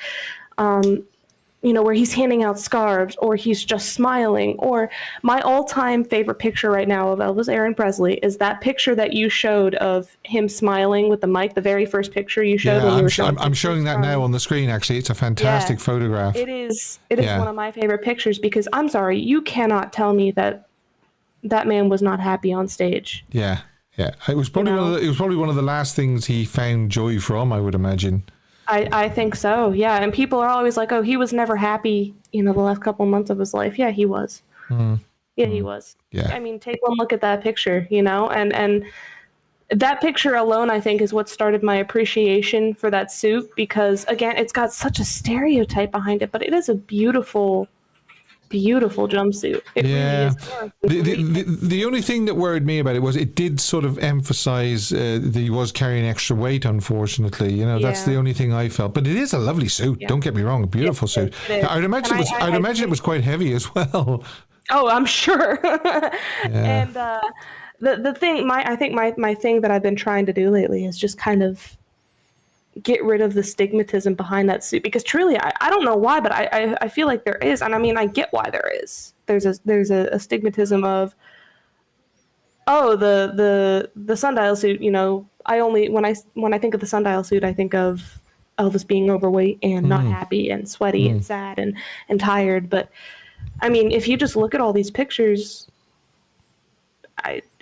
where he's handing out scarves, or he's just smiling. Or my all-time favorite picture right now of Elvis Aaron Presley is that picture that you showed of him smiling with the mic, the very first picture you showed. I'm showing that now on the screen, actually. It's a fantastic photograph. It is one of my favorite pictures, because I'm sorry, you cannot tell me that man was not happy on stage. Yeah. It was probably one of the last things he found joy from, I would imagine. I think so, yeah. And people are always like, oh, he was never happy, the last couple of months of his life. Yeah, he was. He was. Yeah. I mean, take one look at that picture, and that picture alone, I think, is what started my appreciation for that suit, because, again, it's got such a stereotype behind it, but it is a beautiful jumpsuit. It really is. The only thing that worried me about it was it did sort of emphasize that he was carrying extra weight, unfortunately. That's the only thing I felt. But it is a lovely suit. Don't get me wrong, a beautiful suit. I'd imagine it was quite heavy as well. Oh, I'm sure. And the thing, I think my thing that I've been trying to do lately is just kind of get rid of the stigmatism behind that suit, because truly I don't know why, but I feel like there is, and I mean, I get why there is. There's a stigmatism of, oh, the sundial suit, I only, when I think of the sundial suit, I think of Elvis being overweight and not happy and sweaty and sad and tired. But I mean, if you just look at all these pictures,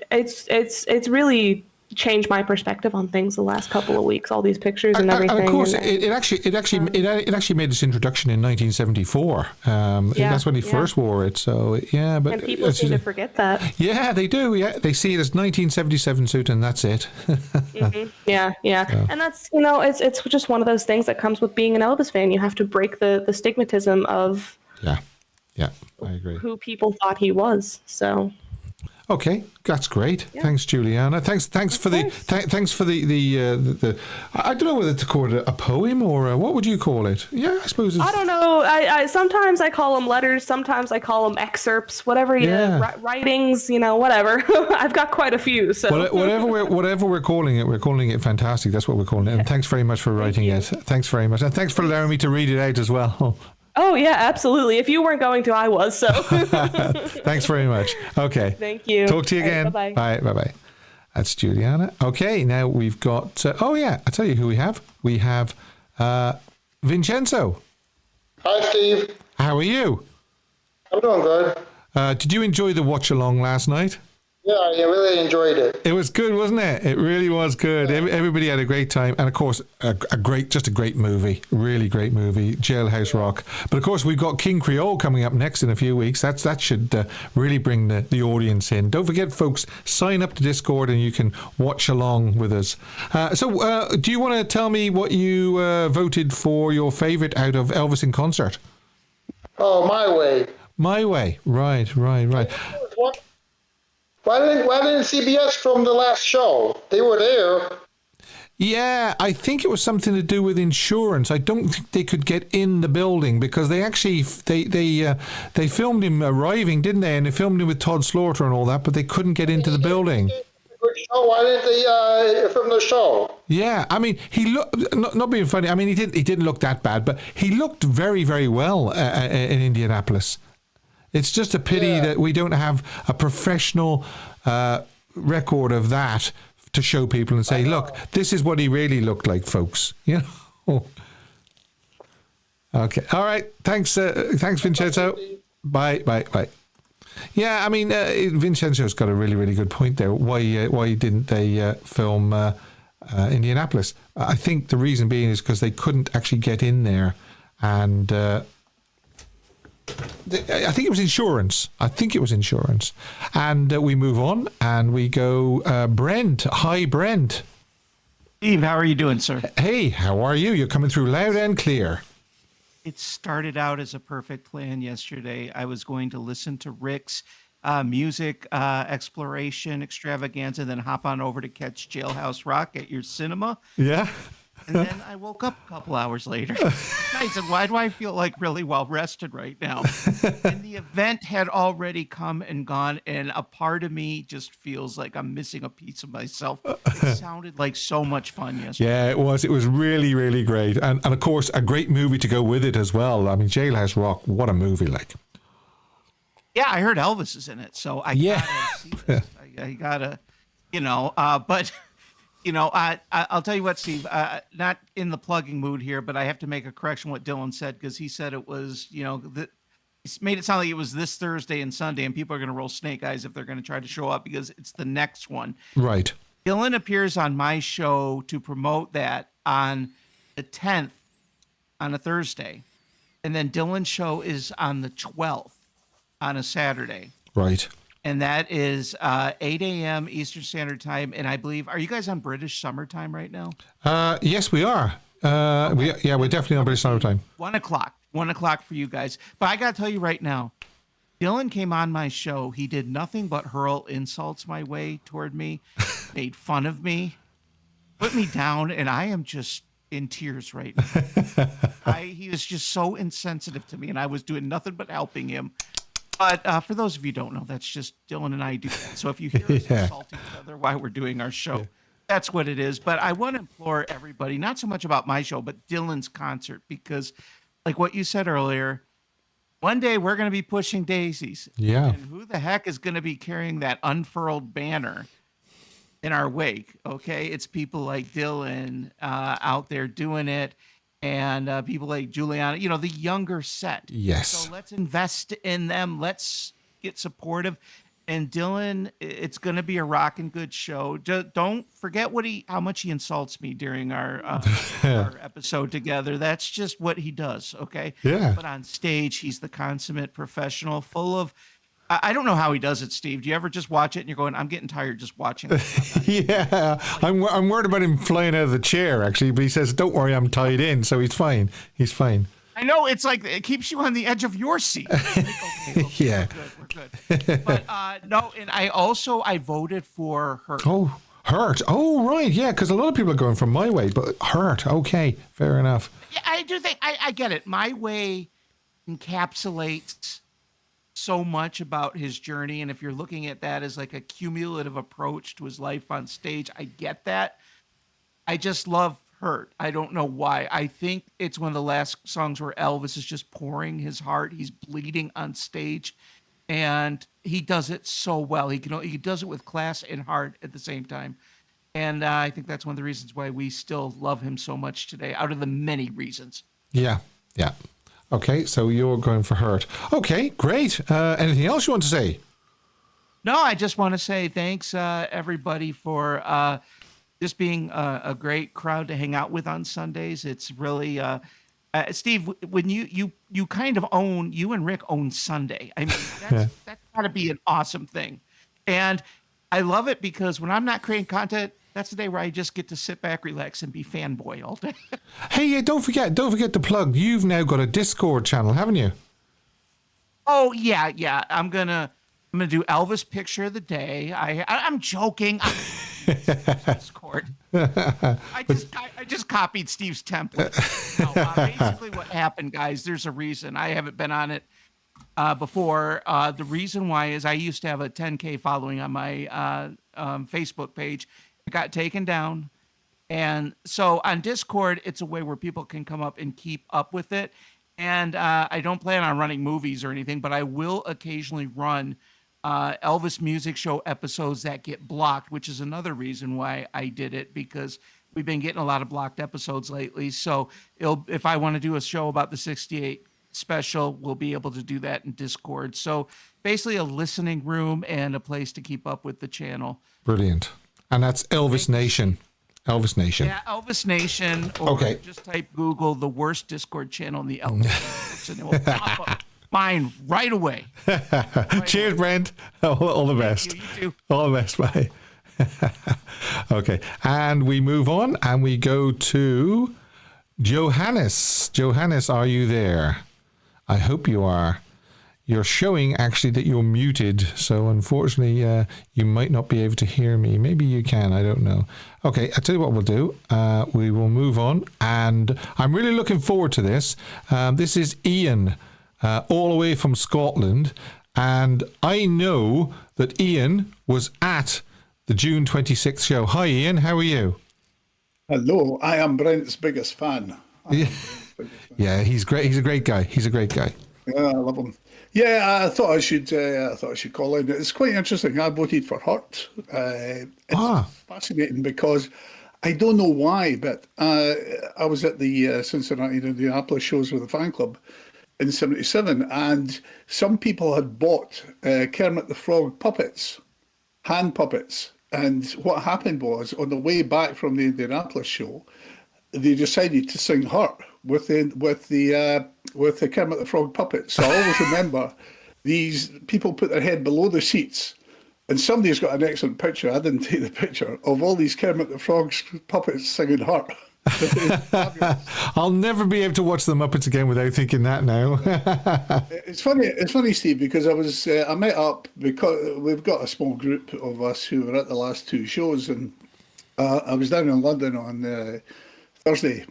it's really changed my perspective on things the last couple of weeks. All these pictures and everything. And of course, it actually made its introduction in 1974. That's when he first wore it. So but and people seem to forget that. Yeah, they do. Yeah, they see it as 1977 suit, and that's it. Yeah. So. And that's it's just one of those things that comes with being an Elvis fan. You have to break the stigmatism of I agree. Who people thought he was. So. Okay, that's great. Yeah. Thanks, Juliana. Thanks for the I don't know whether to call it a poem or what would you call it? Yeah, I suppose it's... I don't know. I sometimes I call them letters, sometimes I call them excerpts, whatever writings, whatever. I've got quite a few. So whatever we're calling it fantastic. That's what we're calling it. And thanks very much for writing it. Thanks very much. And thanks for allowing me to read it out as well. Oh, yeah, absolutely. If you weren't going to, I was, so. Thanks very much. Okay. Thank you. Talk to you again. Right, bye-bye. Bye. That's Juliana. Okay, now we've got... I'll tell you who we have. We have Vincenzo. Hi, Steve. How are you? I'm doing good. Did you enjoy the watch-along last night? Yeah, I really enjoyed it. It was good, wasn't it? It really was good. Everybody had a great time. And, of course, a great movie. Really great movie, Jailhouse Rock. But, of course, we've got King Creole coming up next in a few weeks. That should really bring the audience in. Don't forget, folks, sign up to Discord and you can watch along with us. So do you want to tell me what you voted for your favourite out of Elvis in concert? Oh, My Way. My Way. Right. Why didn't CBS film the last show? They were there. Yeah, I think it was something to do with insurance. I don't think they could get in the building because they actually they filmed him arriving, didn't they? And they filmed him with Todd Slaughter and all that, but they couldn't get into the building. Why didn't they film the show? Yeah, I mean, he looked, not being funny, I mean, he didn't look that bad, but he looked very, very well in Indianapolis. It's just a pity that we don't have a professional record of that to show people and say, look, this is what he really looked like, folks. You know. Okay. All right. Thanks, Vincenzo. Bye. Yeah, I mean, Vincenzo's got a really, really good point there. Why didn't they film Indianapolis? I think the reason being is because they couldn't actually get in there, and I think it was insurance. And we move on, and we go Brent. Hi, Brent. Steve, how are you doing, sir? Hey, how are you? You're coming through loud and clear. It started out as a perfect plan yesterday. I was going to listen to Rick's music exploration extravaganza, then hop on over to catch Jailhouse Rock at your cinema. Yeah. And then I woke up a couple hours later. I said, why do I feel like really well rested right now? And the event had already come and gone, and a part of me just feels like I'm missing a piece of myself. It sounded like so much fun yesterday. Yeah, it was. It was really, really great. And of course, a great movie to go with it as well. I mean, Jailhouse Rock, what a movie, like. Yeah, I heard Elvis is in it, so I gotta see this. I gotta, but... I'll tell you what, Steve, not in the plugging mood here, but I have to make a correction what Dylan said, because he said it was, he made it sound like it was this Thursday and Sunday, and people are going to roll snake eyes if they're going to try to show up because it's the next one. Right. Dylan appears on my show to promote that on the 10th on a Thursday, and then Dylan's show is on the 12th on a Saturday. Right. And that is 8 a.m. Eastern Standard Time. And I believe, are you guys on British summertime right now? Yes, we are. We're definitely on British summertime. 1 o'clock. 1 o'clock for you guys. But I got to tell you right now, Dylan came on my show. He did nothing but hurl insults my way toward me, made fun of me, put me down, and I am just in tears right now. He was just so insensitive to me, and I was doing nothing but helping him. But for those of you who don't know, that's just Dylan and I do that. So if you hear us insulting each other while we're doing our show, that's what it is. But I want to implore everybody, not so much about my show, but Dylan's concert, because like what you said earlier, one day we're going to be pushing daisies. Yeah. And who the heck is going to be carrying that unfurled banner in our wake? Okay. It's people like Dylan out there doing it. And people like Juliana, the younger set. Yes. So let's invest in them. Let's get supportive. And Dylan, it's going to be a rockin' good show. Don't forget how much he insults me during our episode together. That's just what he does, okay? Yeah. But on stage, he's the consummate professional, full of... I don't know how he does it, Steve. Do you ever just watch it and you're going, I'm getting tired just watching it? Yeah, I'm worried about him flying out of the chair, actually. But he says, don't worry, I'm tied in, so he's fine. He's fine. I know, it's like it keeps you on the edge of your seat. Like, okay, yeah. We're good. But no, and I voted for Hurt. Oh, Hurt. Oh, right, yeah, because a lot of people are going from My Way, but Hurt, okay, fair enough. Yeah, I do think, I get it. My Way encapsulates so much about his journey, and if you're looking at that as like a cumulative approach to his life on stage, I get that. I just love Hurt. I don't know why. I think it's one of the last songs where Elvis is just pouring his heart. He's bleeding on stage, and he does it so well. He does it with class and heart at the same time, and I think that's one of the reasons why we still love him so much today, out of the many reasons. Yeah. Okay, so you're going for Hurt. Okay, great. Anything else you want to say? No, I just want to say thanks, everybody, for just being a great crowd to hang out with on Sundays. It's really, Steve, when you kind of you and Rick own Sunday. I mean, that's got to be an awesome thing. And I love it because when I'm not creating content, that's the day where I just get to sit back, relax, and be fanboy all day. Hey, don't forget to plug. You've now got a Discord channel, haven't you? Oh yeah. I'm gonna do Elvis picture of the day. I'm joking. Discord. I just copied Steve's template. Basically, what happened, guys? There's a reason. I haven't been on it before. The reason why is I used to have a 10K following on my Facebook page. It got taken down. And so on Discord, it's a way where people can come up and keep up with it. And I don't plan on running movies or anything, but I will occasionally run Elvis Music Show episodes that get blocked, which is another reason why I did it, because we've been getting a lot of blocked episodes lately. So if I want to do a show about the 68 special, we'll be able to do that in Discord. So basically a listening room and a place to keep up with the channel. Brilliant. And that's Elvis Nation. Elvis Nation. Yeah, Elvis Nation. Or Okay. just type Google the worst Discord channel in the Elvis universe, and it will pop up mine right away. Cheers, Brent. All the best. You too. All the best. Bye. Okay. And we move on and we go to Johannes. Johannes, are you there? I hope you are. You're showing actually that you're muted, so unfortunately you might not be able to hear me. Maybe you can, I don't know. Okay, I'll tell you what we'll do. We will move on, and I'm really looking forward to this. This is Ian, all the way from Scotland, and I know that Ian was at the June 26th show. Hi Ian, how are you? Hello, I am Brent's biggest fan. Yeah, he's great. He's a great guy. He's a great guy. Yeah, I love him. Yeah, I thought I should call in. It's quite interesting. I voted for Hurt. It's fascinating because I don't know why, but I was at the Cincinnati and Indianapolis shows with the fan club in '77, and some people had bought Kermit the Frog puppets, hand puppets. And what happened was, on the way back from the Indianapolis show, they decided to sing Hurt with the Kermit the Frog puppets. So I always remember these people put their head below the seats, and somebody's got an excellent picture. I didn't take the picture of all these Kermit the Frog puppets singing Hurt. I'll never be able to watch the Muppets again without thinking that now. It's funny, Steve, because I met up because we've got a small group of us who were at the last two shows, and I was down in London on Thursday.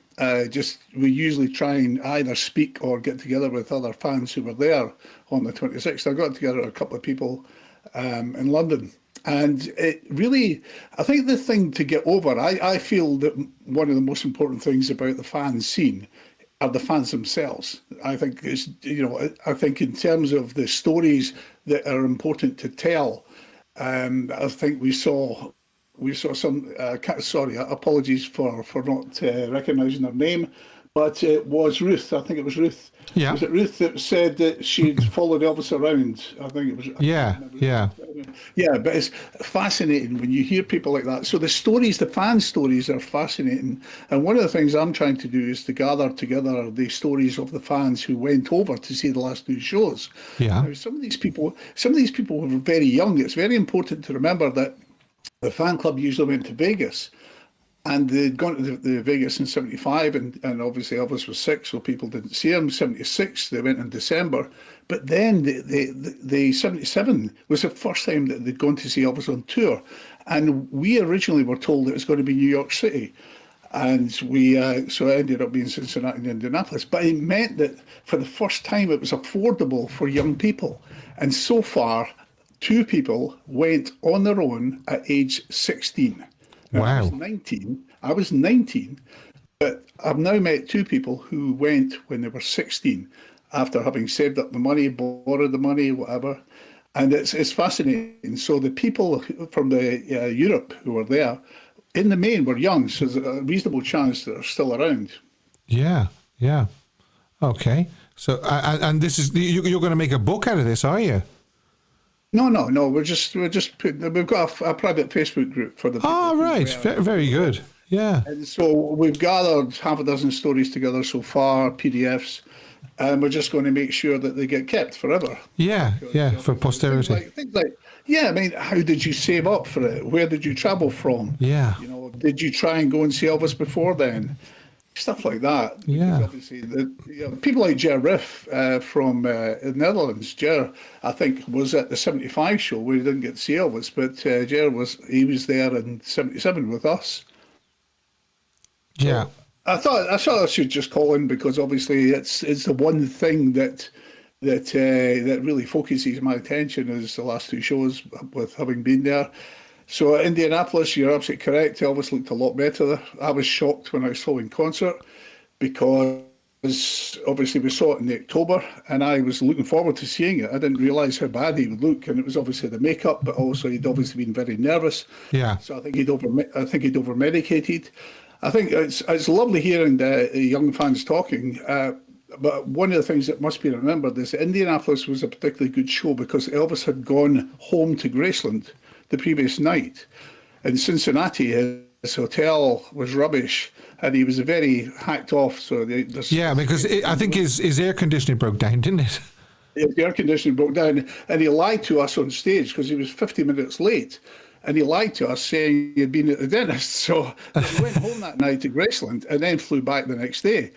We usually try and either speak or get together with other fans who were there on the 26th. I got together a couple of people in London. And it really, I think the thing to get over, I feel that one of the most important things about the fan scene are the fans themselves. I think I think in terms of the stories that are important to tell, I think we saw some, sorry, apologies for not recognising her name, but it was Ruth. I think it was Ruth. Yeah. Was it Ruth that said that she'd followed Elvis around? I think it was. Yeah. Yeah, but it's fascinating when you hear people like that. So the fan stories are fascinating. And one of the things I'm trying to do is to gather together the stories of the fans who went over to see the last two shows. Yeah. Now, some of these people were very young. It's very important to remember that the fan club usually went to Vegas. And they'd gone to the Vegas in '75, and obviously Elvis was 6, so people didn't see him. '76, they went in December. But then the '77 was the first time that they'd gone to see Elvis on tour. And we originally were told it was going to be New York City. And so it ended up being Cincinnati and Indianapolis. But it meant that for the first time it was affordable for young people. And so far, 2 people went on their own at age 16. Now, Wow. I was 19, but I've now met 2 people who went when they were 16 after having saved up the money, borrowed the money, whatever. And it's fascinating. So the people from the Europe who were there, in the main, were young, so there's a reasonable chance they're still around. Yeah. Okay. So, and this is, you're going to make a book out of this, are you? No. We're just we've got a private Facebook group for the people. Oh, right. Very good. Yeah. And so we've gathered half a dozen stories together so far, PDFs, and we're just going to make sure that they get kept forever. Yeah. For posterity. Things like, I mean, how did you save up for it? Where did you travel from? Yeah. Did you try and go and see Elvis before then? Stuff like that. Yeah. Because obviously, people like Ger Riff from the Netherlands. Ger, I think, was at the '75 show where he didn't get to see Elvis, but Ger was there in '77 with us. Yeah. I thought I should just call in because obviously it's the one thing that really focuses my attention is the last 2 shows with having been there. So Indianapolis, you're absolutely correct. Elvis looked a lot better. I was shocked when I saw him in concert because obviously we saw it in October, and I was looking forward to seeing it. I didn't realise how bad he would look, and it was obviously the makeup, but also he'd obviously been very nervous. Yeah. So I think he'd over medicated. I think it's lovely hearing the young fans talking. But one of the things that must be remembered is that Indianapolis was a particularly good show because Elvis had gone home to Graceland the previous night. In Cincinnati, his hotel was rubbish, and he was very hacked off. So because I think his air conditioning broke down, didn't it? The air conditioning broke down, and he lied to us on stage because he was 50 minutes late. And he lied to us saying he had been at the dentist. So he went home that night to Graceland and then flew back the next day,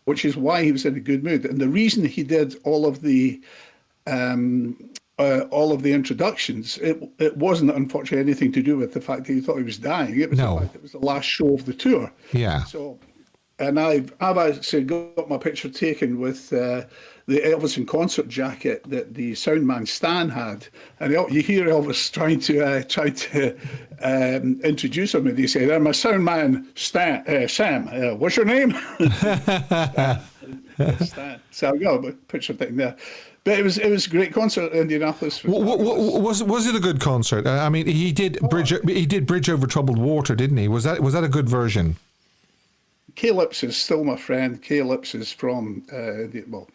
which is why he was in a good mood. And the reason he did all of the introductions, it wasn't unfortunately anything to do with the fact that he thought he was dying. It was the fact that it was the last show of the tour. Yeah. So, and I've actually got my picture taken with the Elvis in concert jacket that the soundman Stan had, and you hear Elvis trying to introduce him, and he said, "I'm a soundman, Sam. What's your name?" Stan. So I've got a picture taken there. But it was a great concert in Indianapolis. Was it a good concert? I mean, he did Bridge Over Troubled Water, didn't he? Was that a good version? Kay Lips is still my friend. Kay Lips is from,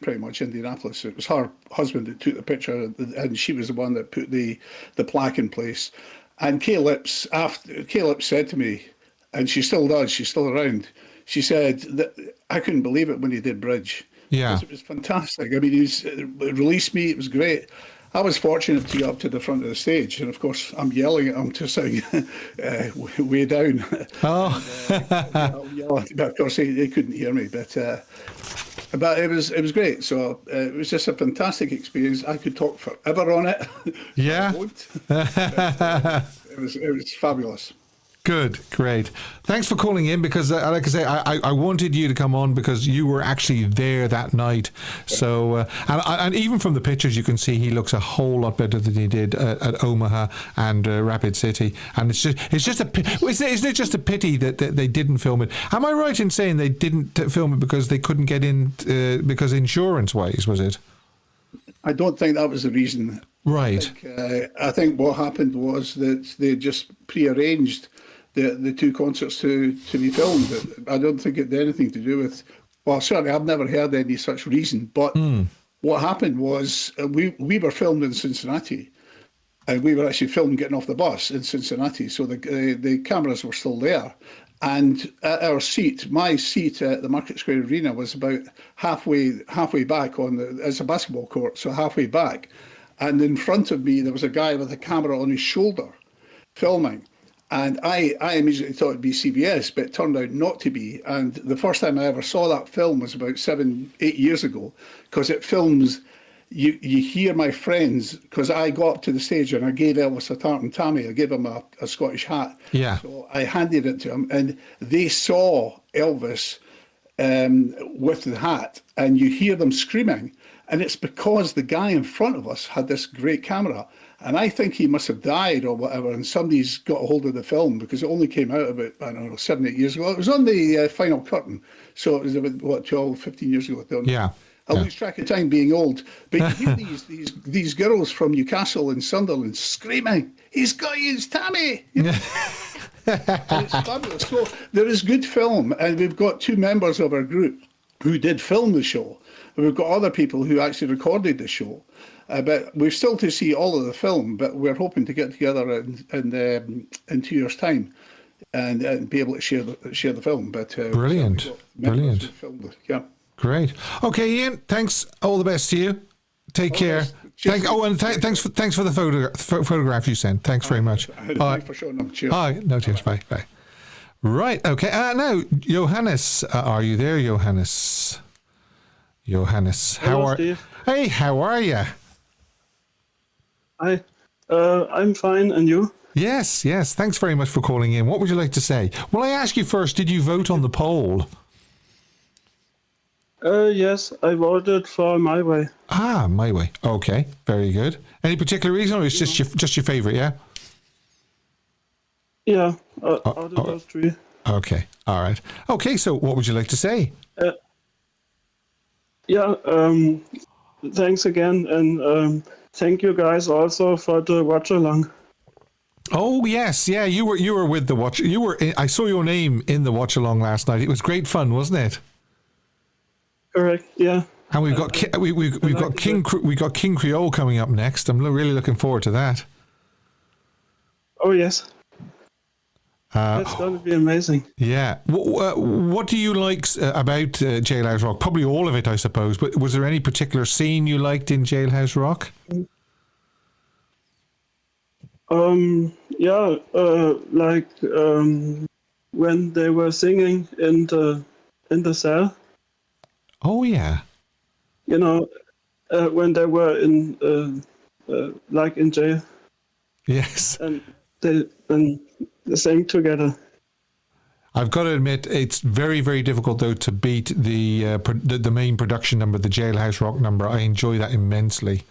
pretty much Indianapolis. It was her husband that took the picture, and she was the one that put the plaque in place. And Kay Lips said to me, and she still does, she's still around, she said that I couldn't believe it when he did Bridge. Yeah. It was fantastic. I mean, it released me, it was great. I was fortunate to get up to the front of the stage, and of course, I'm yelling at him to sing "Way Down." Oh, but of course, they couldn't hear me. But it was great. So it was just a fantastic experience. I could talk forever on it. Yeah, I won't. But, it was fabulous. Good, great. Thanks for calling in because, like I say, I wanted you to come on because you were actually there that night. So, and even from the pictures, you can see he looks a whole lot better than he did at Omaha and Rapid City. And isn't it just a pity that they didn't film it? Am I right in saying they didn't film it because they couldn't get in because insurance-wise, was it? I don't think that was the reason. Right. I think what happened was that they just prearranged the two concerts to be filmed. I don't think it had anything to do with, well, certainly I've never heard any such reason, but what happened was we were filmed in Cincinnati, and we were actually filmed getting off the bus in Cincinnati, so the cameras were still there. And at our seat, my seat at the Market Square Arena was about halfway back it's a basketball court, so halfway back. And in front of me, there was a guy with a camera on his shoulder filming. And I immediately thought it'd be CBS, but it turned out not to be. And the first time I ever saw that film was about 7-8 years ago, because it films, you hear my friends, because I got up to the stage and I gave Elvis a tartan tammy. I gave him a Scottish hat. Yeah. So I handed it to him, and they saw Elvis with the hat, and you hear them screaming. And it's because the guy in front of us had this great camera. And I think he must have died or whatever, and somebody's got a hold of the film because it only came out about, 7-8 years ago. It was on the final curtain. So it was about, 12, 15 years ago. Yeah. I lose track of time being old. But you hear these girls from Newcastle and Sunderland screaming, "He's got his Tammy!" And it's fabulous. So there is good film, and we've got two members of our group who did film the show. And we've got other people who actually recorded the show. But we're still to see all of the film, but we're hoping to get together in 2 years' time and be able to share the film. But brilliant. Yeah. Great. Okay, Ian. Thanks. All the best to you. Take care. Thanks for the photograph you sent. Thanks very much. Thanks for showing them. Cheers. No, cheers. Bye. Right. Okay. Now, Johannes, are you there, Johannes? Johannes, how are you? Hey, how are you? Hi, I'm fine, and you? Yes. Thanks very much for calling in. What would you like to say? Well, I ask you first, did you vote on the poll? Yes, I voted for My Way. Ah, My Way. Okay, very good. Any particular reason, or it's just your favourite, yeah? Yeah, out of those three. Okay, all right. Okay, so what would you like to say? Yeah. Thanks again, and thank you guys also for the watch along. Oh yes, yeah, you were with the watch. I saw your name in the watch along last night. It was great fun, wasn't it? Correct. Yeah. And we've got King Creole coming up next. I'm really looking forward to that. Oh yes. That's going to be amazing. Yeah. What do you like about Jailhouse Rock? Probably all of it, I suppose. But was there any particular scene you liked in Jailhouse Rock? Yeah, like when they were singing in the cell. Oh yeah. You know, when they were in like in jail. Yes. And they sang together. I've got to admit, it's very, very difficult though to beat the main production number, the Jailhouse Rock number. I enjoy that immensely.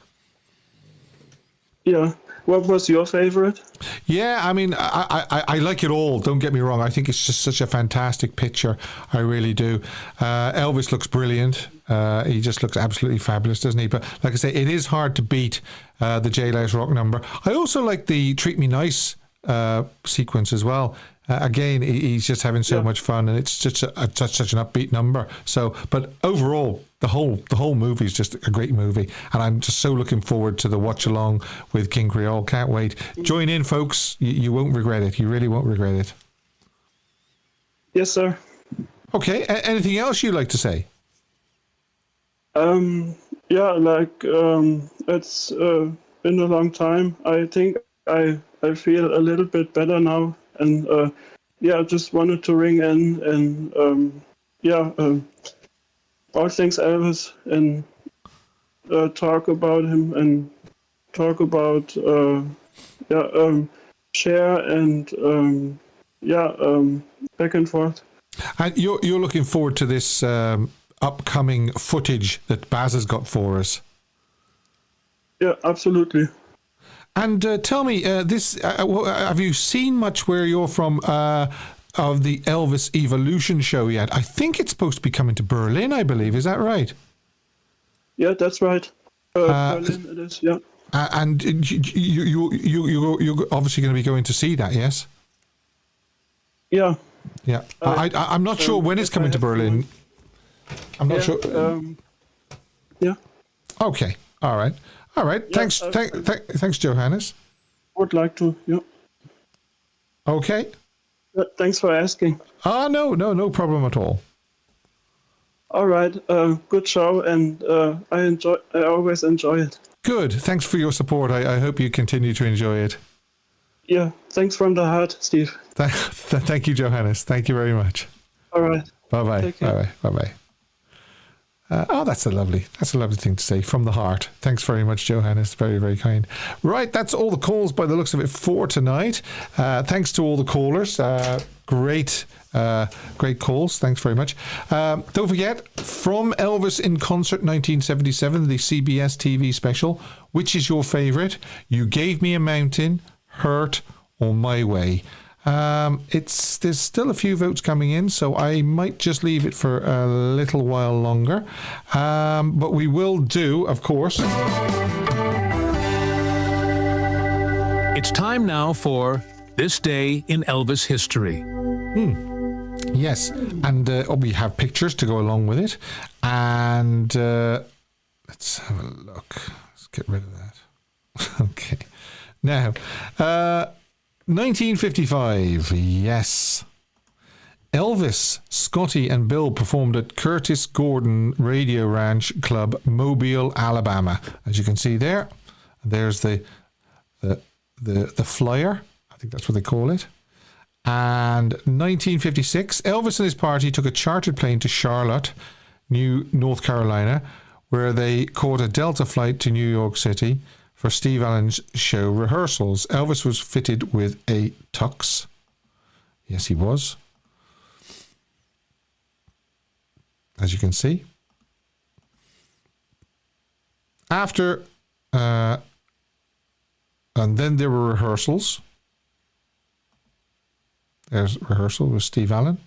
Yeah. What was your favorite? Yeah, I mean, I like it all. Don't get me wrong. I think it's just such a fantastic picture. I really do. Elvis looks brilliant. He just looks absolutely fabulous, doesn't he? But like I say, it is hard to beat the Jailhouse Rock number. I also like the Treat Me Nice sequence as well. Again, he's just having so much fun, and it's such an upbeat number. So, but overall, the whole movie is just a great movie, and I'm just so looking forward to the watch along with King Creole. Can't wait. Join in, folks. You won't regret it. You really won't regret it. Yes, sir. Okay. Anything else you'd like to say? Yeah, like it's been a long time. I think I feel a little bit better now, and yeah, just wanted to ring in and all things Elvis, and talk about him, and talk about share and back and forth. And you're looking forward to this upcoming footage that Baz has got for us. Yeah, absolutely. And tell me, have you seen much where you're from of the Elvis Evolution show yet? I think it's supposed to be coming to Berlin, I believe. Is that right? Yeah, that's right. Berlin it is, yeah. And you're obviously going to be going to see that, yes? Yeah. Yeah. I'm not sure when it's coming to Berlin. I'm not sure. Yeah. Okay. All right. All right. Yeah, Thanks, Johannes. Would like to. Yeah. Okay. Thanks for asking. No problem at all. All right. Good show, and I always enjoy it. Good. Thanks for your support. I hope you continue to enjoy it. Yeah. Thanks from the heart, Steve. Thank you, Johannes. Thank you very much. All right. Bye-bye. Bye-bye. Bye-bye. That's a lovely thing to say from the heart. Thanks very much, Johannes. Very, very kind. Right, that's all the calls by the looks of it for tonight. Thanks to all the callers. Great calls. Thanks very much. Don't forget, From Elvis in Concert 1977, the CBS TV special. Which is your favourite? You Gave Me a Mountain, Hurt, or My Way? There's still a few votes coming in, so I might just leave it for a little while longer. But we will do, of course. It's time now for This Day in Elvis History. Yes, and we have pictures to go along with it. And let's have a look. Let's get rid of that. Okay. Now, 1955, yes. Elvis, Scotty and Bill performed at Curtis Gordon Radio Ranch Club, Mobile, Alabama. As you can see there, there's the flyer. I think that's what they call it. And 1956, Elvis and his party took a chartered plane to Charlotte, North Carolina, where they caught a Delta flight to New York City for Steve Allen's show rehearsals. Elvis was fitted with a tux. Yes, he was. As you can see. After, and then there were rehearsals. There's rehearsal with Steve Allen.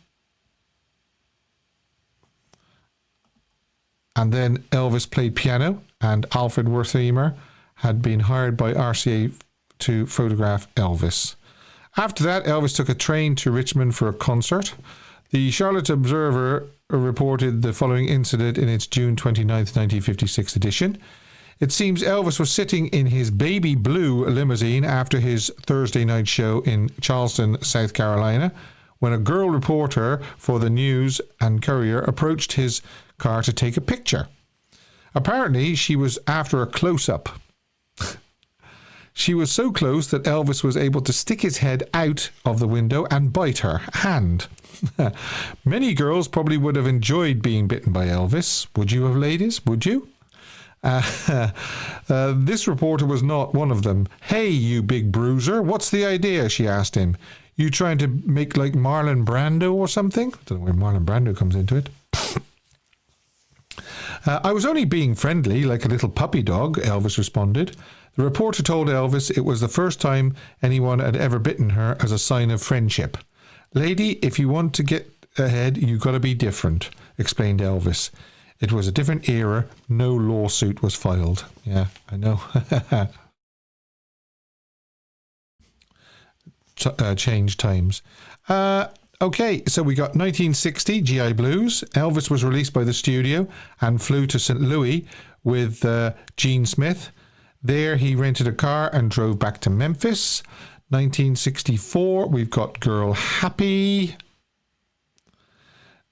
And then Elvis played piano, and Alfred Wertheimer had been hired by RCA to photograph Elvis. After that, Elvis took a train to Richmond for a concert. The Charlotte Observer reported the following incident in its June 29th, 1956 edition. It seems Elvis was sitting in his baby blue limousine after his Thursday night show in Charleston, South Carolina, when a girl reporter for the News and Courier approached his car to take a picture. Apparently, she was after a close-up. She was so close that Elvis was able to stick his head out of the window and bite her hand. Many girls probably would have enjoyed being bitten by Elvis. Would you have, ladies? Would you? This reporter was not one of them. Hey, you big bruiser, what's the idea? She asked him. You trying to make like Marlon Brando or something? I don't know where Marlon Brando comes into it. I was only being friendly, like a little puppy dog, Elvis responded. The reporter told Elvis it was the first time anyone had ever bitten her as a sign of friendship. Lady, if you want to get ahead, you got to be different, explained Elvis. It was a different era. No lawsuit was filed. Yeah, I know. Changed times. Okay, so we got 1960, GI Blues. Elvis was released by the studio and flew to St. Louis with Gene Smith. There he rented a car and drove back to Memphis. 1964, we've got Girl Happy.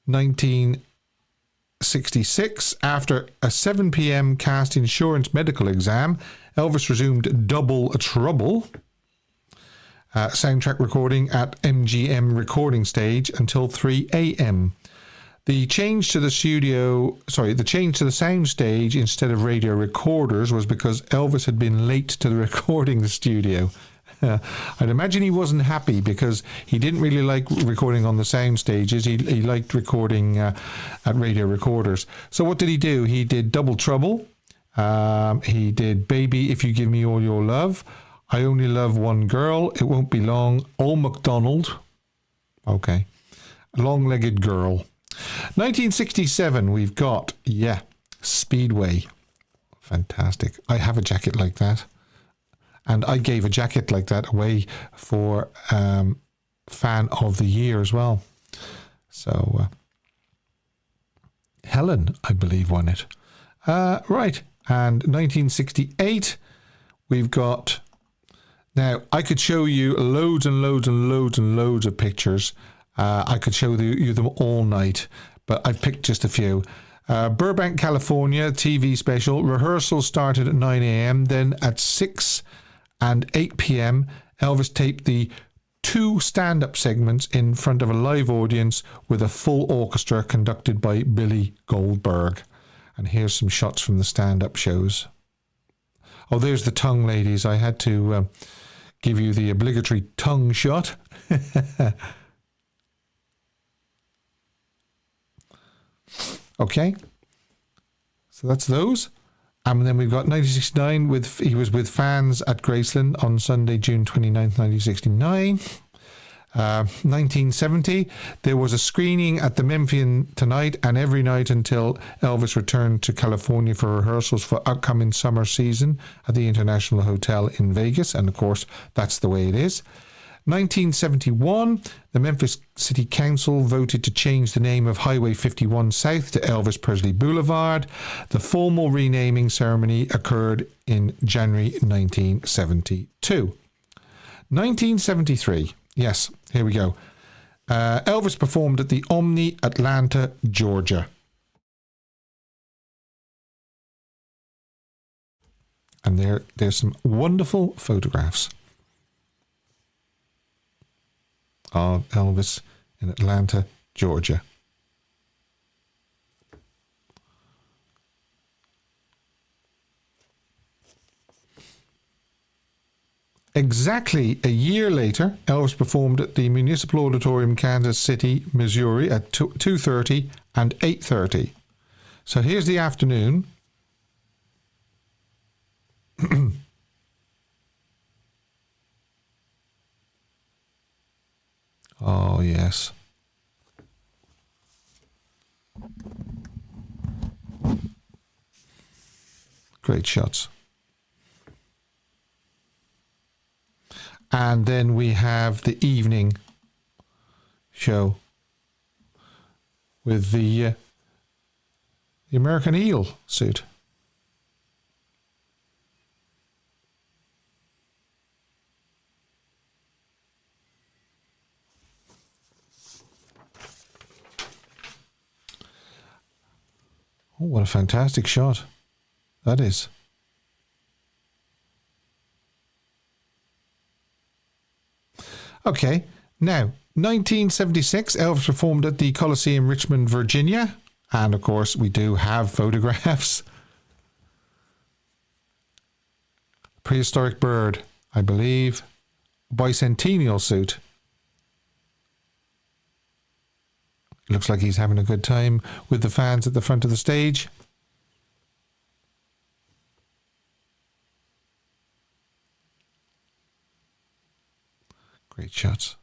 1966, after a 7 p.m. cast insurance medical exam, Elvis resumed Double Trouble. Soundtrack recording at MGM recording stage until 3 a.m. The change to the sound stage instead of radio recorders was because Elvis had been late to the recording the studio. I'd imagine he wasn't happy because he didn't really like recording on the sound stages. He liked recording at radio recorders. So what did he do? He did Double Trouble. He did Baby If You Give Me All Your Love. I Only Love One Girl. It Won't Be Long. Old MacDonald. Okay. Long-Legged Girl. 1967, we've got, Speedway. Fantastic. I have a jacket like that. And I gave a jacket like that away for Fan of the Year as well. So, Helen, I believe, won it. Right. And 1968, we've got... Now, I could show you loads and loads and loads and loads of pictures. I could show you them all night, but I've picked just a few. Burbank, California, TV special. Rehearsals started at 9 a.m. Then at 6 and 8 p.m., Elvis taped the 2 stand-up segments in front of a live audience with a full orchestra conducted by Billy Goldberg. And here's some shots from the stand-up shows. Oh, there's the tongue, ladies. I had to give you the obligatory tongue shot. Okay, so that's those. And then we've got 1969, he was with fans at Graceland on Sunday, June 29th, 1969. 1970, there was a screening at the Memphian tonight and every night until Elvis returned to California for rehearsals for upcoming summer season at the International Hotel in Vegas. And of course, that's the way it is. 1971, the Memphis City Council voted to change the name of Highway 51 South to Elvis Presley Boulevard. The formal renaming ceremony occurred in January 1972. 1973, yes, here we go. Elvis performed at the Omni, Atlanta, Georgia. And there's some wonderful photographs of Elvis in Atlanta, Georgia. Exactly a year later, Elvis performed at the Municipal Auditorium, Kansas City, Missouri at 2:30 and 8:30. So here's the afternoon. Oh, yes. Great shots. And then we have the evening show with the American Eel suit. Oh, what a fantastic shot that is. Okay, now, 1976, Elvis performed at the Coliseum, Richmond, Virginia. And, of course, we do have photographs. Prehistoric bird, I believe. Bicentennial suit. Looks like he's having a good time with the fans at the front of the stage. Great shots.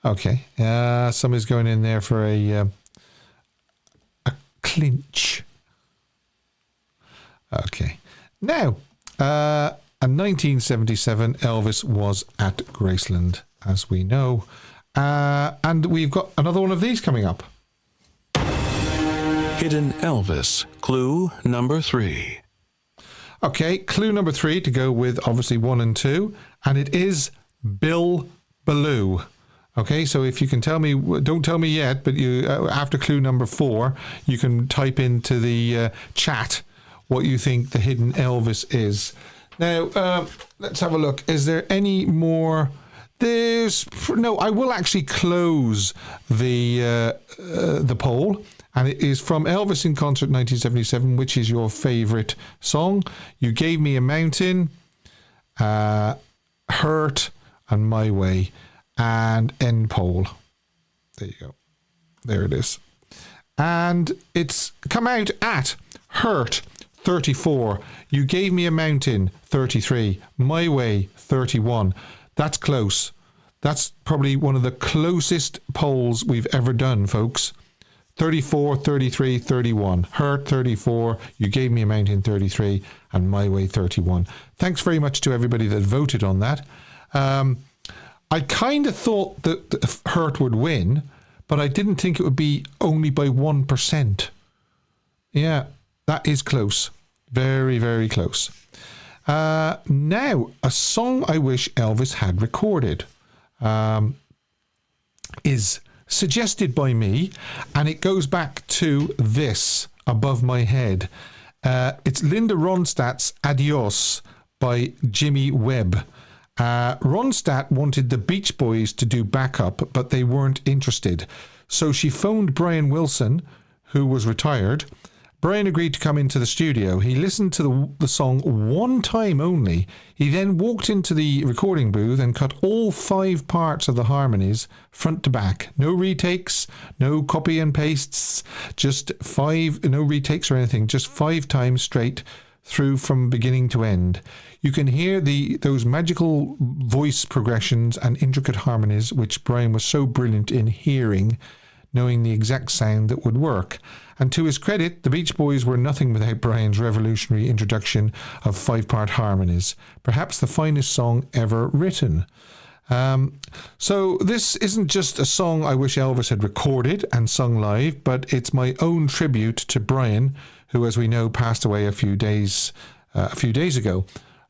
Okay, somebody's going in there for a clinch. Okay, now, in 1977, Elvis was at Graceland, as we know. And we've got another one of these coming up. Hidden Elvis, clue number 3. Okay, clue number 3 to go with obviously 1 and 2, and it is Bill Ballou. Okay, so if you can tell me, don't tell me yet, but you after clue number 4, you can type into the chat what you think the hidden Elvis is. Now, let's have a look. Is there any more? No, I will actually close the poll, and it is from Elvis in Concert 1977. Which is your favourite song? You Gave Me a Mountain, Hurt, and My Way, and End Poll. There you go. There it is. And it's come out at Hurt 34. You Gave Me a Mountain 33. My Way 31. That's close. That's probably one of the closest polls we've ever done, folks. 34, 33, 31. Hurt 34. You Gave Me a Mountain 33. And My Way 31. Thanks very much to everybody that voted on that. I kind of thought that Hurt would win, but I didn't think it would be only by 1%. Yeah, that is close. Very, very close. Now, a song I wish Elvis had recorded is suggested by me, and it goes back to this, Above My Head. It's Linda Ronstadt's Adios by Jimmy Webb. Ronstadt wanted the Beach Boys to do backup, but they weren't interested. So she phoned Brian Wilson, who was retired. Brian agreed to come into the studio. He listened to the song one time only. He then walked into the recording booth and cut all 5 parts of the harmonies front to back. No retakes, no copy and pastes, just 5, no retakes or anything, just 5 times straight through from beginning to end. You can hear those magical voice progressions and intricate harmonies, which Brian was so brilliant in hearing, knowing the exact sound that would work. And to his credit, the Beach Boys were nothing without Brian's revolutionary introduction of 5-part harmonies, perhaps the finest song ever written. So this isn't just a song I wish Elvis had recorded and sung live, but it's my own tribute to Brian, who, as we know, passed away a few days ago.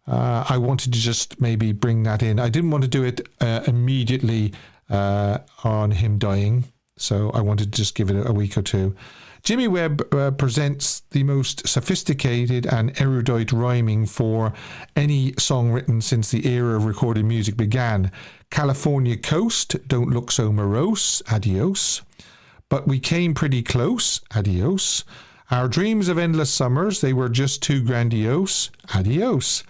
I wanted to just maybe bring that in. I didn't want to do it immediately on him dying, so I wanted to just give it a week or two. Jimmy Webb presents the most sophisticated and erudite rhyming for any song written since the era of recorded music began. California Coast, Don't Look So Morose, Adios. But We Came Pretty Close, Adios. Our Dreams of Endless Summers, They Were Just Too Grandiose, Adios.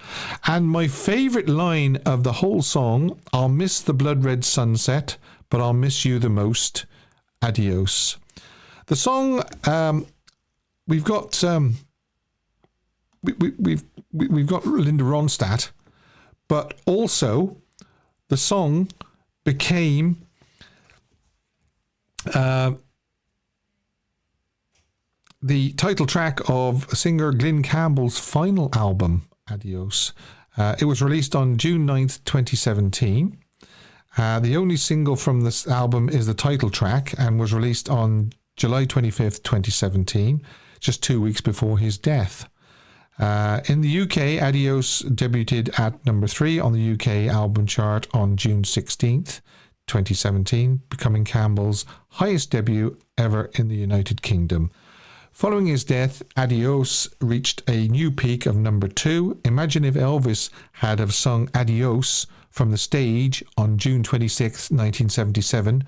And my favourite line of the whole song, I'll miss the blood red sunset, but I'll miss you the most, Adios. The song, we've got we've got Linda Ronstadt, but also the song became the title track of singer Glyn Campbell's final album, Adios. It was released on June 9th, 2017. The only single from this album is the title track and was released on July 25th, 2017, just 2 weeks before his death. In the UK, Adios debuted at number 3 on the UK album chart on June 16th, 2017, becoming Campbell's highest debut ever in the United Kingdom. Following his death, Adios reached a new peak of number 2. Imagine if Elvis had have sung Adios from the stage on June 26th, 1977,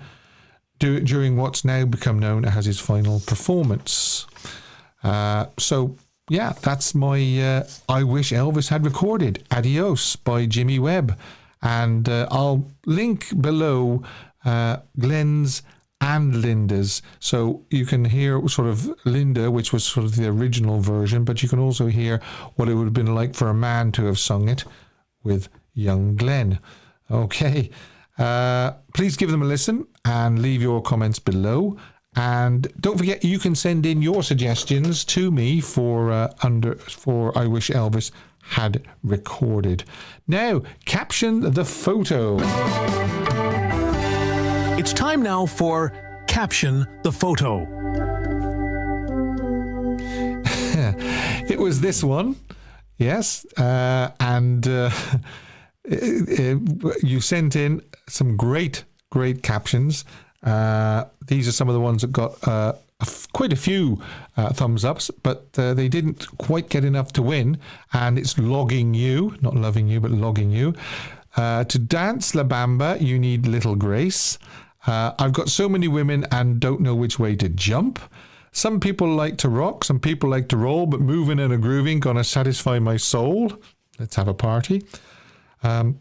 during what's now become known as his final performance. Yeah, that's my I Wish Elvis Had Recorded, Adios by Jimmy Webb. And I'll link below Glenn's and Linda's, so you can hear sort of Linda, which was sort of the original version, but you can also hear what it would have been like for a man to have sung it with young Glenn. Okay, please give them a listen and leave your comments below. And don't forget, you can send in your suggestions to me for I Wish Elvis Had Recorded. Now, caption the photo. It's time now for Caption the Photo. It was this one, yes, and you sent in some great captions. These are some of the ones that got quite a few thumbs ups, but they didn't quite get enough to win. And it's Logging You, not Loving You, but Logging You. To Dance La Bamba, You Need Little Grace. I've got so many women and don't know which way to jump. Some people like to rock, some people like to roll, but moving and a grooving gonna satisfy my soul. Let's have a party. I'm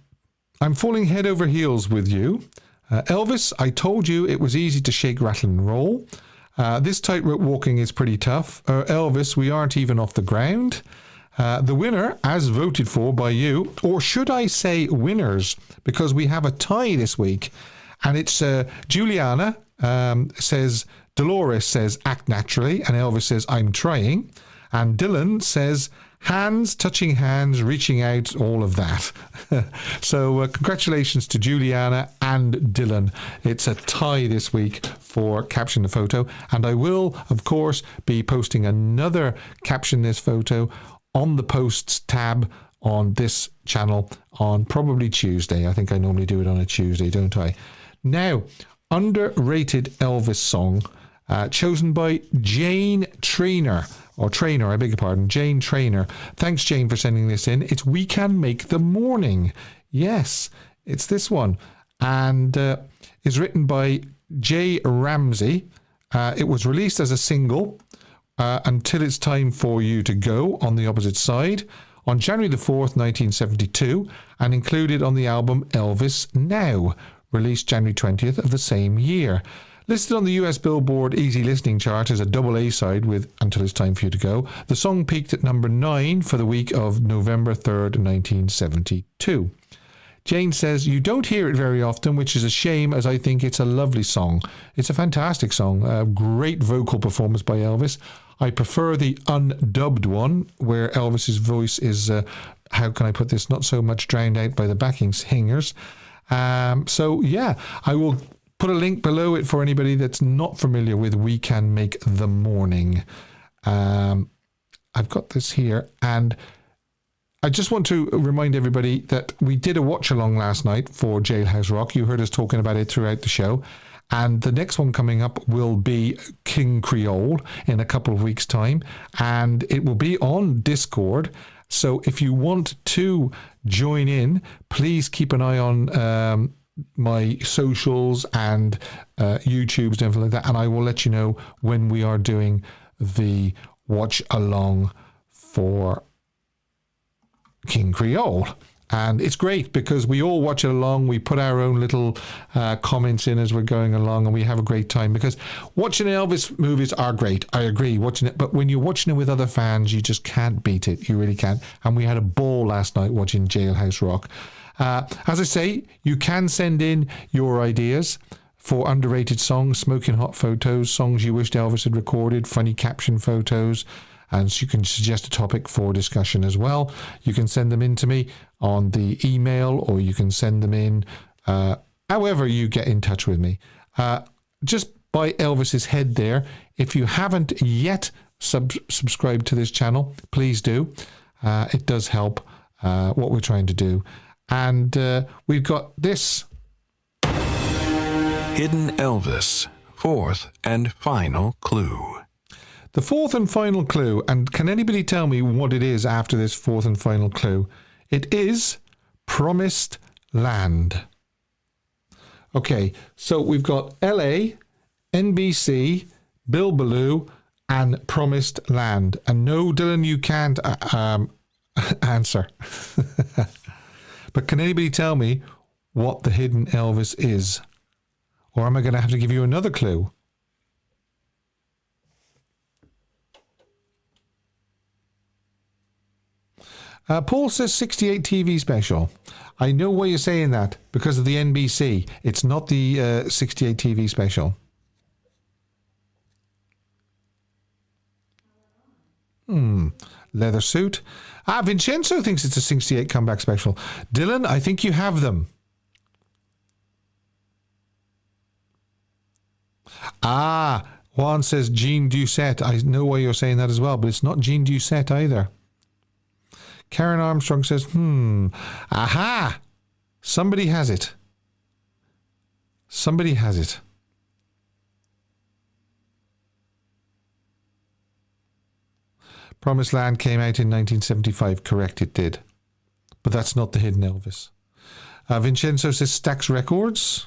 falling head over heels with you. Elvis, I told you it was easy to shake, rattle and roll. This tightrope walking is pretty tough. Elvis, we aren't even off the ground. The winner, as voted for by you, or should I say winners, because we have a tie this week. And it's Juliana says, Dolores says, act naturally. And Elvis says, I'm trying. And Dylan says, hands, touching hands, reaching out, all of that. So congratulations to Juliana and Dylan. It's a tie this week for Caption the Photo. And I will, of course, be posting another Caption This Photo on the Posts tab on this channel on probably Tuesday. I think I normally do it on a Tuesday, don't I? Now, underrated Elvis song chosen by Jane Trainer, I beg your pardon, Jane Trainer. Thanks, Jane, for sending this in. It's We Can Make the Morning. Yes, it's this one. And is written by Jay Ramsey. It was released as a single, Until It's Time for You to Go, on the opposite side, on January the 4th, 1972, and included on the album Elvis Now, released January 20th of the same year. Listed on the US Billboard Easy Listening chart as a double A-side with Until It's Time for You to Go, the song peaked at number 9 for the week of November 3rd, 1972. Jane says, you don't hear it very often, which is a shame, as I think it's a lovely song. It's a fantastic song, a great vocal performance by Elvis. I prefer the undubbed one, where Elvis's voice is, how can I put this, not so much drowned out by the backing singers. So yeah, I will put a link below it for anybody that's not familiar with We Can Make the Morning. I've got this here, and I just want to remind everybody that we did a watch along last night for Jailhouse Rock. You heard us talking about it throughout the show. And the next one coming up will be King Creole in a couple of weeks' time. And it will be on Discord. So if you want to join in, please keep an eye on my socials and YouTubes and everything like that. And I will let you know when we are doing the watch along for King Creole. And it's great because we all watch it along. We put our own little comments in as we're going along, and we have a great time, because watching Elvis movies are great. I agree, watching it. But when you're watching it with other fans, you just can't beat it. You really can't. And we had a ball last night watching Jailhouse Rock. As I say, you can send in your ideas for underrated songs, smoking hot photos, songs you wished Elvis had recorded, funny caption photos, and so you can suggest a topic for discussion as well. You can send them in to me on the email, or you can send them in however you get in touch with me. Just by Elvis's head there. If you haven't yet subscribed to this channel, please do. It does help what we're trying to do. And we've got this. Hidden Elvis, fourth and final clue. The fourth and final clue, and can anybody tell me what it is after this fourth and final clue? It is Promised Land. Okay, so we've got LA, NBC, Bill Ballou, and Promised Land. And no, Dylan, you can't answer. But can anybody tell me what the Hidden Elvis is? Or am I going to have to give you another clue? Paul says 68 TV special. I know why you're saying that, because of the NBC. It's not the 68 TV special. Leather suit. Vincenzo thinks it's a 68 comeback special. Dylan, I think you have them. Juan says Jean Doucette. I know why you're saying that as well, but it's not Jean Doucette either. Karen Armstrong says, aha! Somebody has it. Somebody has it. Promised Land came out in 1975. Correct, it did. But that's not the Hidden Elvis. Vincenzo says Stax Records.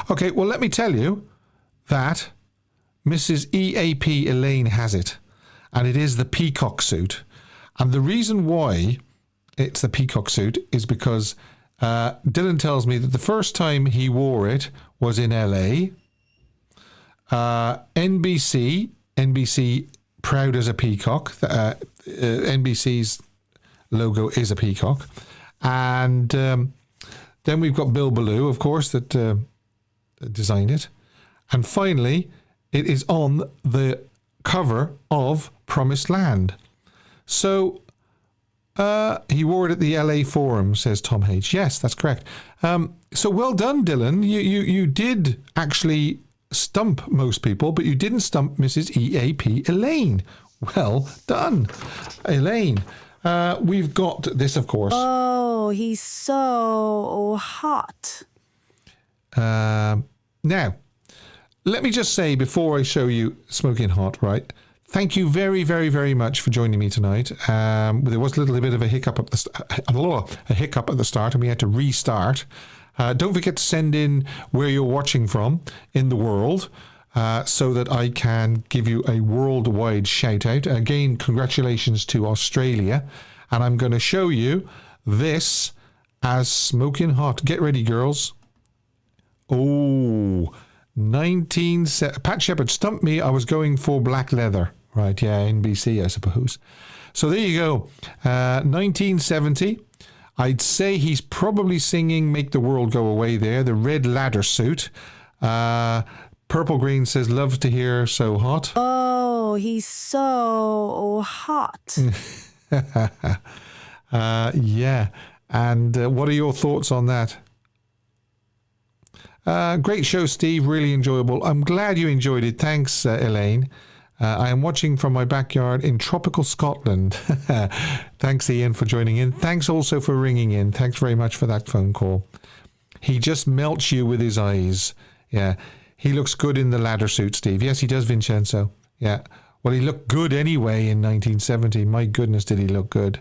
Okay, well, let me tell you that Mrs. EAP Elaine has it. And it is the peacock suit. And the reason why it's the peacock suit is because Dylan tells me that the first time he wore it was in LA. NBC proud as a peacock. NBC's logo is a peacock. And then we've got Bill Ballou, of course, that designed it. And finally, it is on the cover of Promised Land. So he wore it at the LA Forum, says Tom H. Yes, that's correct. So well done, Dylan. You did actually stump most people, but you didn't stump Mrs. EAP Elaine. Well done, Elaine. We've got this, of course. Oh, he's so hot. Now, let me just say before I show you Smoking Hot, right? Thank you very, very, very much for joining me tonight. There was a little bit of a hiccup at the start, and we had to restart. Don't forget to send in where you're watching from in the world, so that I can give you a worldwide shout out. Again, congratulations to Australia, and I'm going to show you this as Smoking Hot. Get ready, girls. Oh. Pat Shepard stumped me. I was going for black leather. Right, yeah, NBC, I suppose. So there you go. 1970. I'd say he's probably singing Make the World Go Away there. The red ladder suit. Purple Green says, love to hear So Hot. Oh, he's so hot. Yeah. And what are your thoughts on that? Great show, Steve. Really enjoyable. I'm glad you enjoyed it. Thanks, Elaine. I am watching from my backyard in tropical Scotland. Thanks, Ian, for joining in. Thanks also for ringing in. Thanks very much for that phone call. He just melts you with his eyes. Yeah. He looks good in the ladder suit, Steve. Yes, he does, Vincenzo. Yeah. Well, he looked good anyway in 1970. My goodness, did he look good.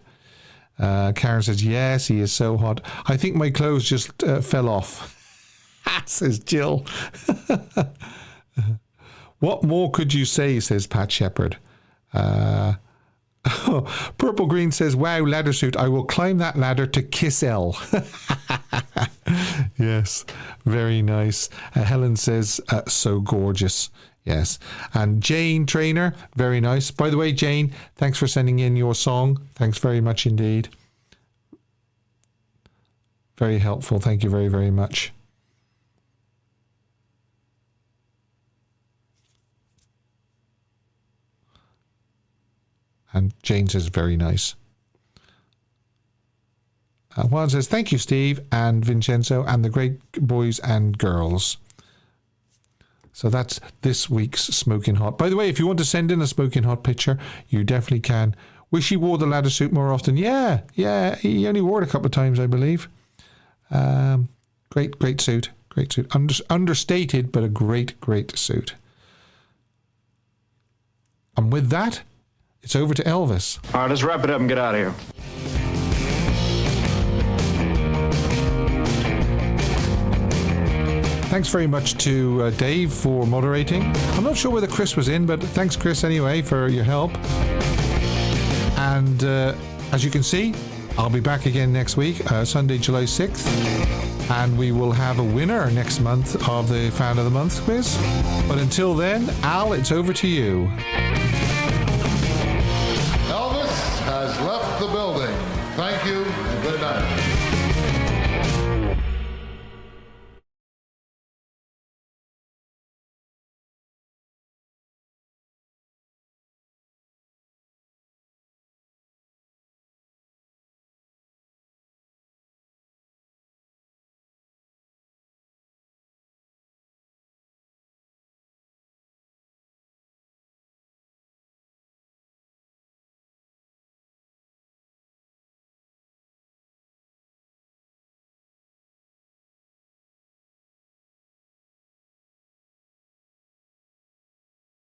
Karen says, yes, he is so hot. I think my clothes just fell off. Says Jill. What more could you say, says Pat Shepard. Purple Green says, wow, ladder suit. I will climb that ladder to kiss L. Yes, very nice. Helen says, so gorgeous. Yes. And Jane Trainer, very nice. By the way, Jane, thanks for sending in your song. Thanks very much indeed. Very helpful. Thank you very, very much. And Jane says, very nice. Juan says, thank you, Steve and Vincenzo and the great boys and girls. So that's this week's Smoking Hot. By the way, if you want to send in a Smoking Hot picture, you definitely can. Wish he wore the ladder suit more often. Yeah, he only wore it a couple of times, I believe. Great suit. Great suit. Understated, but a great suit. And with that, it's over to Elvis. All right, let's wrap it up and get out of here. Thanks very much to Dave for moderating. I'm not sure whether Chris was in, but thanks, Chris, anyway, for your help. And as you can see, I'll be back again next week, Sunday, July 6th. And we will have a winner next month of the Fan of the Month quiz. But until then, Al, it's over to you. Elvis has left the building. Thank you and good night.